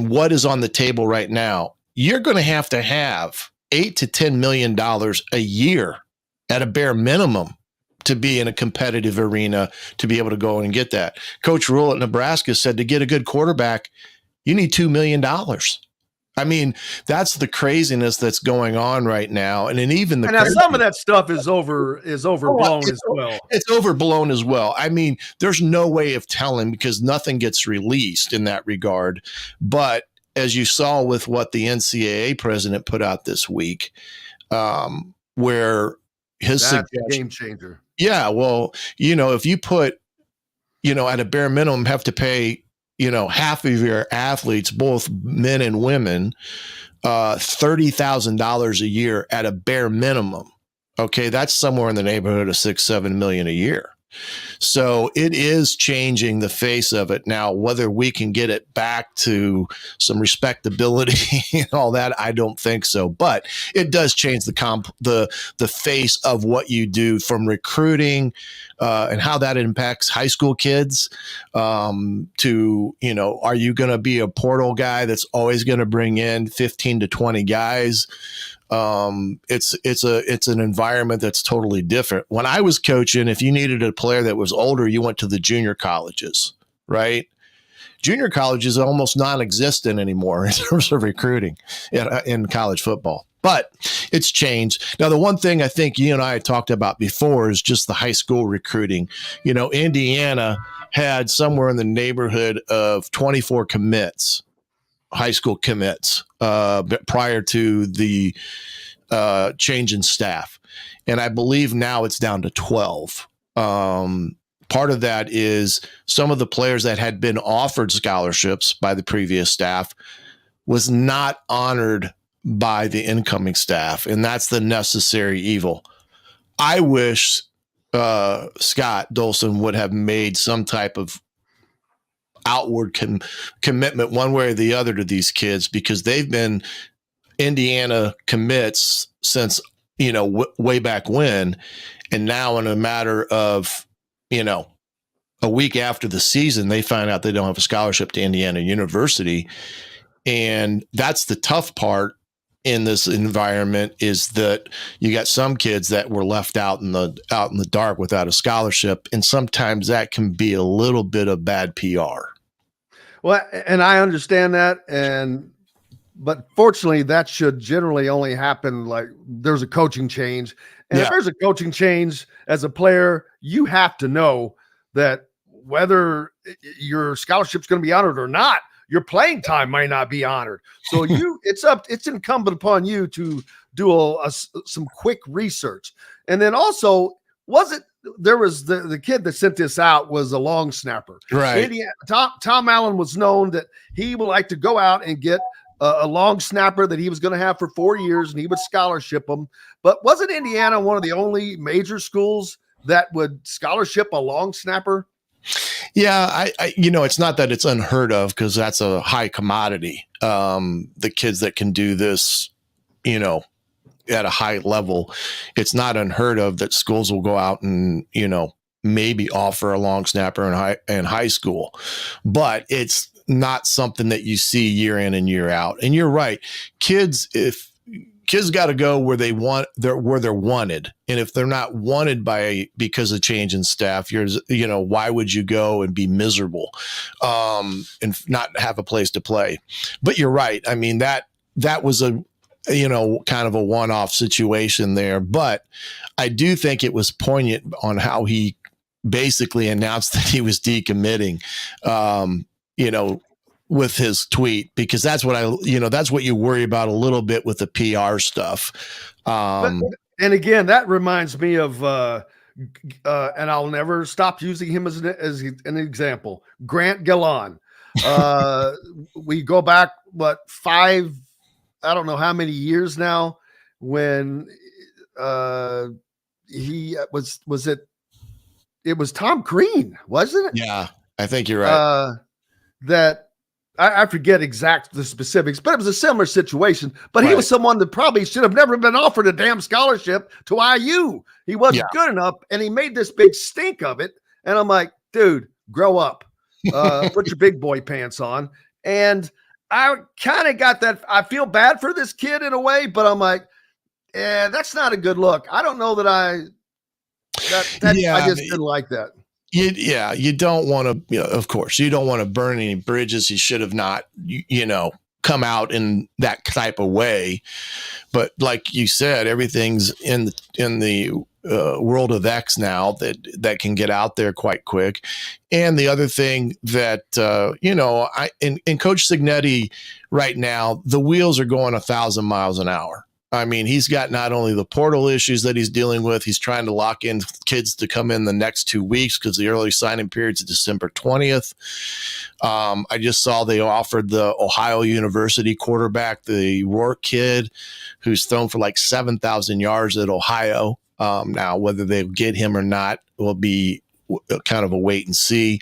S13: what is on the table right now, you're going to have $8 to $10 million a year at a bare minimum to be in a competitive arena, to be able to go and get that. Coach Rule at Nebraska said to get a good quarterback, you need $2 million. I mean, that's the craziness that's going on right now. And then even
S6: some of that stuff is overblown as well.
S13: It's overblown as well. I mean, there's no way of telling because nothing gets released in that regard. But as you saw with what the NCAA president put out this week, where his
S6: that's a game changer.
S13: Yeah, well, if you put, at a bare minimum, have to pay half of your athletes, both men and women, $30,000 a year at a bare minimum. Okay, that's somewhere in the neighborhood of $6-7 million a year. So it is changing the face of it. Now, whether we can get it back to some respectability and all that, I don't think so. But it does change the face of what you do from recruiting and how that impacts high school kids to, are you going to be a portal guy that's always going to bring in 15 to 20 guys? It's an environment that's totally different. When I was coaching, if you needed a player that was older, you went to the junior colleges, right? Junior colleges are almost non-existent anymore in terms of recruiting in college football, but it's changed. Now, the one thing I think you and I had talked about before is just the high school recruiting. Indiana had somewhere in the neighborhood of 24 commits, high school commits, prior to the change in staff. And I believe now it's down to 12. Part of that is some of the players that had been offered scholarships by the previous staff was not honored by the incoming staff. And that's the necessary evil. I wish Scott Dolson would have made some type of outward commitment one way or the other to these kids, because they've been Indiana commits since, way back when. And now in a matter of, a week after the season, they find out they don't have a scholarship to Indiana University. And that's the tough part in this environment, is that you got some kids that were left out in the dark without a scholarship. And sometimes that can be a little bit of bad PR.
S6: Well, and I understand that. But fortunately, that should generally only happen like there's a coaching change. And if there's a coaching change as a player, you have to know that whether your scholarship's going to be honored or not, your playing time might not be honored. So it's incumbent upon you to do some quick research. And then also, there was the kid that sent this out was a long snapper.
S13: Right.
S6: Tom Allen was known that he would like to go out and get a long snapper that he was going to have for 4 years, and he would scholarship them. But wasn't Indiana one of the only major schools that would scholarship a long snapper?
S13: Yeah, I it's not that it's unheard of, because that's a high commodity. The kids that can do this, at a high level, it's not unheard of that schools will go out and, maybe offer a long snapper in high school, but it's not something that you see year in and year out. And you're right. Kids got to go where where they're wanted. And if they're not wanted because of change in staff, why would you go and be miserable, and not have a place to play? But you're right. I mean, that was a, kind of a one-off situation there, but I do think it was poignant on how he basically announced that he was decommitting, with his tweet, because that's what you worry about a little bit with the PR stuff.
S6: And again, that reminds me of, and I'll never stop using him as an example, Grant Gillon. We go back, 5, I don't know how many years now, when he it was Tom Green, wasn't it?
S13: Yeah, I think you're right.
S6: That I forget the specifics, but it was a similar situation. But he was someone that probably should have never been offered a damn scholarship to IU. He wasn't good enough, and he made this big stink of it. And I'm like, dude, grow up, put your big boy pants on. And I kind of got that. I feel bad for this kid in a way, but I'm like, that's not a good look. I don't know that I just didn't like that.
S13: You don't want to, of course, you don't want to burn any bridges. He should have not, come out in that type of way. But like you said, everything's in the world of X now that can get out there quite quick. And the other thing that, in Coach Cignetti right now, the wheels are going 1,000 miles an hour. I mean, he's got not only the portal issues that he's dealing with, he's trying to lock in kids to come in the next 2 weeks because the early signing period is December 20th. I just saw they offered the Ohio University quarterback, the Rourke kid, who's thrown for like 7,000 yards at Ohio. Now, whether they get him or not will be kind of a wait and see.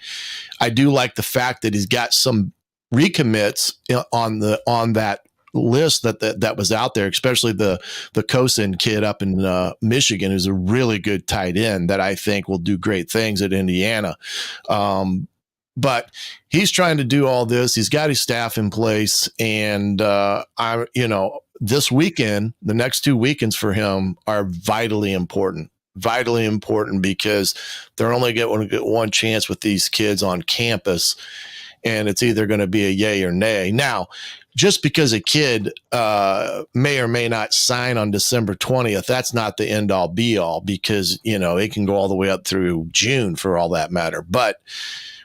S13: I do like the fact that he's got some recommits on that list that was out there, especially the Kosin kid up in Michigan, who's a really good tight end that I think will do great things at Indiana. But he's trying to do all this. He's got his staff in place, and this weekend, the next 2 weekends for him are vitally important because they're only going to get one chance with these kids on campus, and it's either going to be a yay or nay. Now, just because a kid may or may not sign on December 20th, that's not the end all be all, because, it can go all the way up through June for all that matter. But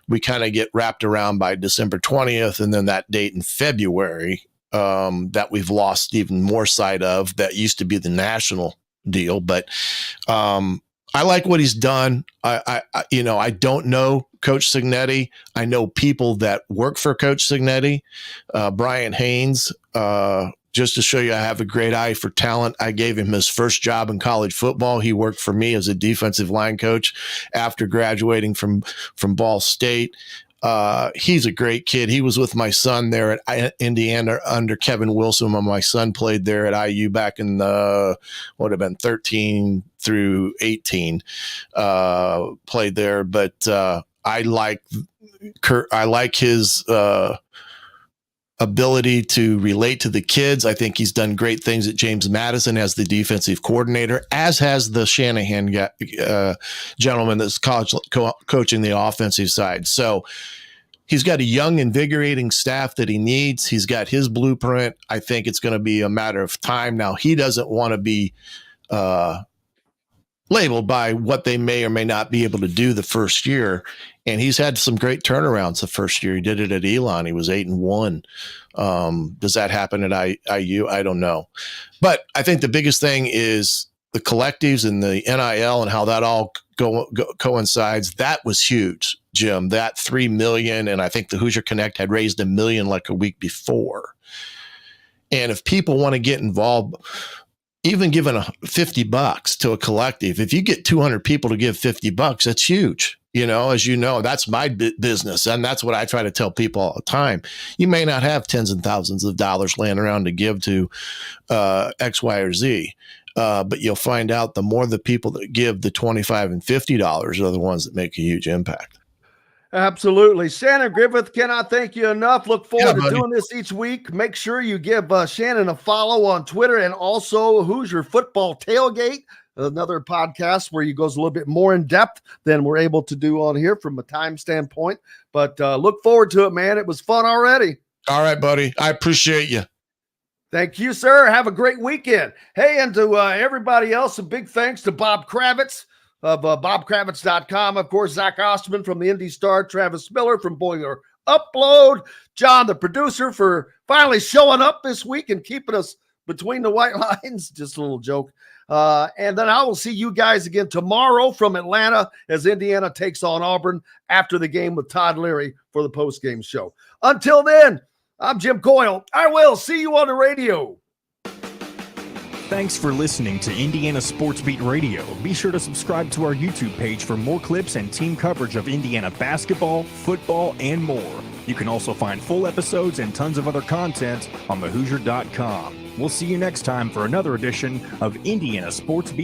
S13: we kind of get wrapped around by December 20th, and then that date in February that we've lost even more sight of. That used to be the national deal. But I like what he's done. I don't know Coach Cignetti. I know people that work for Coach Cignetti. Brian Haynes, just to show you I have a great eye for talent, I gave him his first job in college football. He worked for me as a defensive line coach after graduating from Ball State. He's a great kid. He was with my son there at Indiana under Kevin Wilson when my son played there at IU back in would have been 13 through 18, played there. But I like his ability to relate to the kids. I think he's done great things at James Madison as the defensive coordinator, as has the Shanahan gentleman that's coaching the offensive side. So he's got a young, invigorating staff that he needs. He's got his blueprint. I think it's going to be a matter of time. Now, he doesn't want to be labeled by what they may or may not be able to do the first year. And he's had some great turnarounds the first year. He did it at Elon. He was 8-1. Does that happen at IU? I don't know. But I think the biggest thing is the collectives and the NIL and how that all coincides. That was huge, Jim. That $3 million, and I think the Hoosier Connect had raised $1 million like a week before. And if people want to get involved, even giving $50 to a collective, if you get 200 people to give $50, that's huge. As you know, that's my business. And that's what I try to tell people all the time. You may not have tens and thousands of dollars laying around to give to X, Y, or Z. But you'll find out the more the people that give the $25 and $50 are the ones that make a huge impact.
S6: Absolutely. Shannon, Griffith, cannot thank you enough. Look forward to
S13: buddy.
S6: doing this each week. Make sure you give Shannon a follow on Twitter, and also Hoosier Football Tailgate, another podcast where he goes a little bit more in depth than we're able to do on here from a time standpoint. But look forward to it, man. It was fun already.
S13: All right, buddy. I appreciate you.
S6: Thank you, sir. Have a great weekend. Hey, and to everybody else, a big thanks to Bob Kravitz of bobkravitz.com. Of course, Zach Osterman from the Indy Star, Travis Miller from Boiler Upload, John, the producer, for finally showing up this week and keeping us between the white lines. Just a little joke. And then I will see you guys again tomorrow from Atlanta as Indiana takes on Auburn after the game with Todd Leary for the postgame show. Until then, I'm Jim Coyle. I will see you on the radio.
S12: Thanks for listening to Indiana Sports Beat Radio. Be sure to subscribe to our YouTube page for more clips and team coverage of Indiana basketball, football, and more. You can also find full episodes and tons of other content on thehoosier.com. We'll see you next time for another edition of Indiana Sports Beat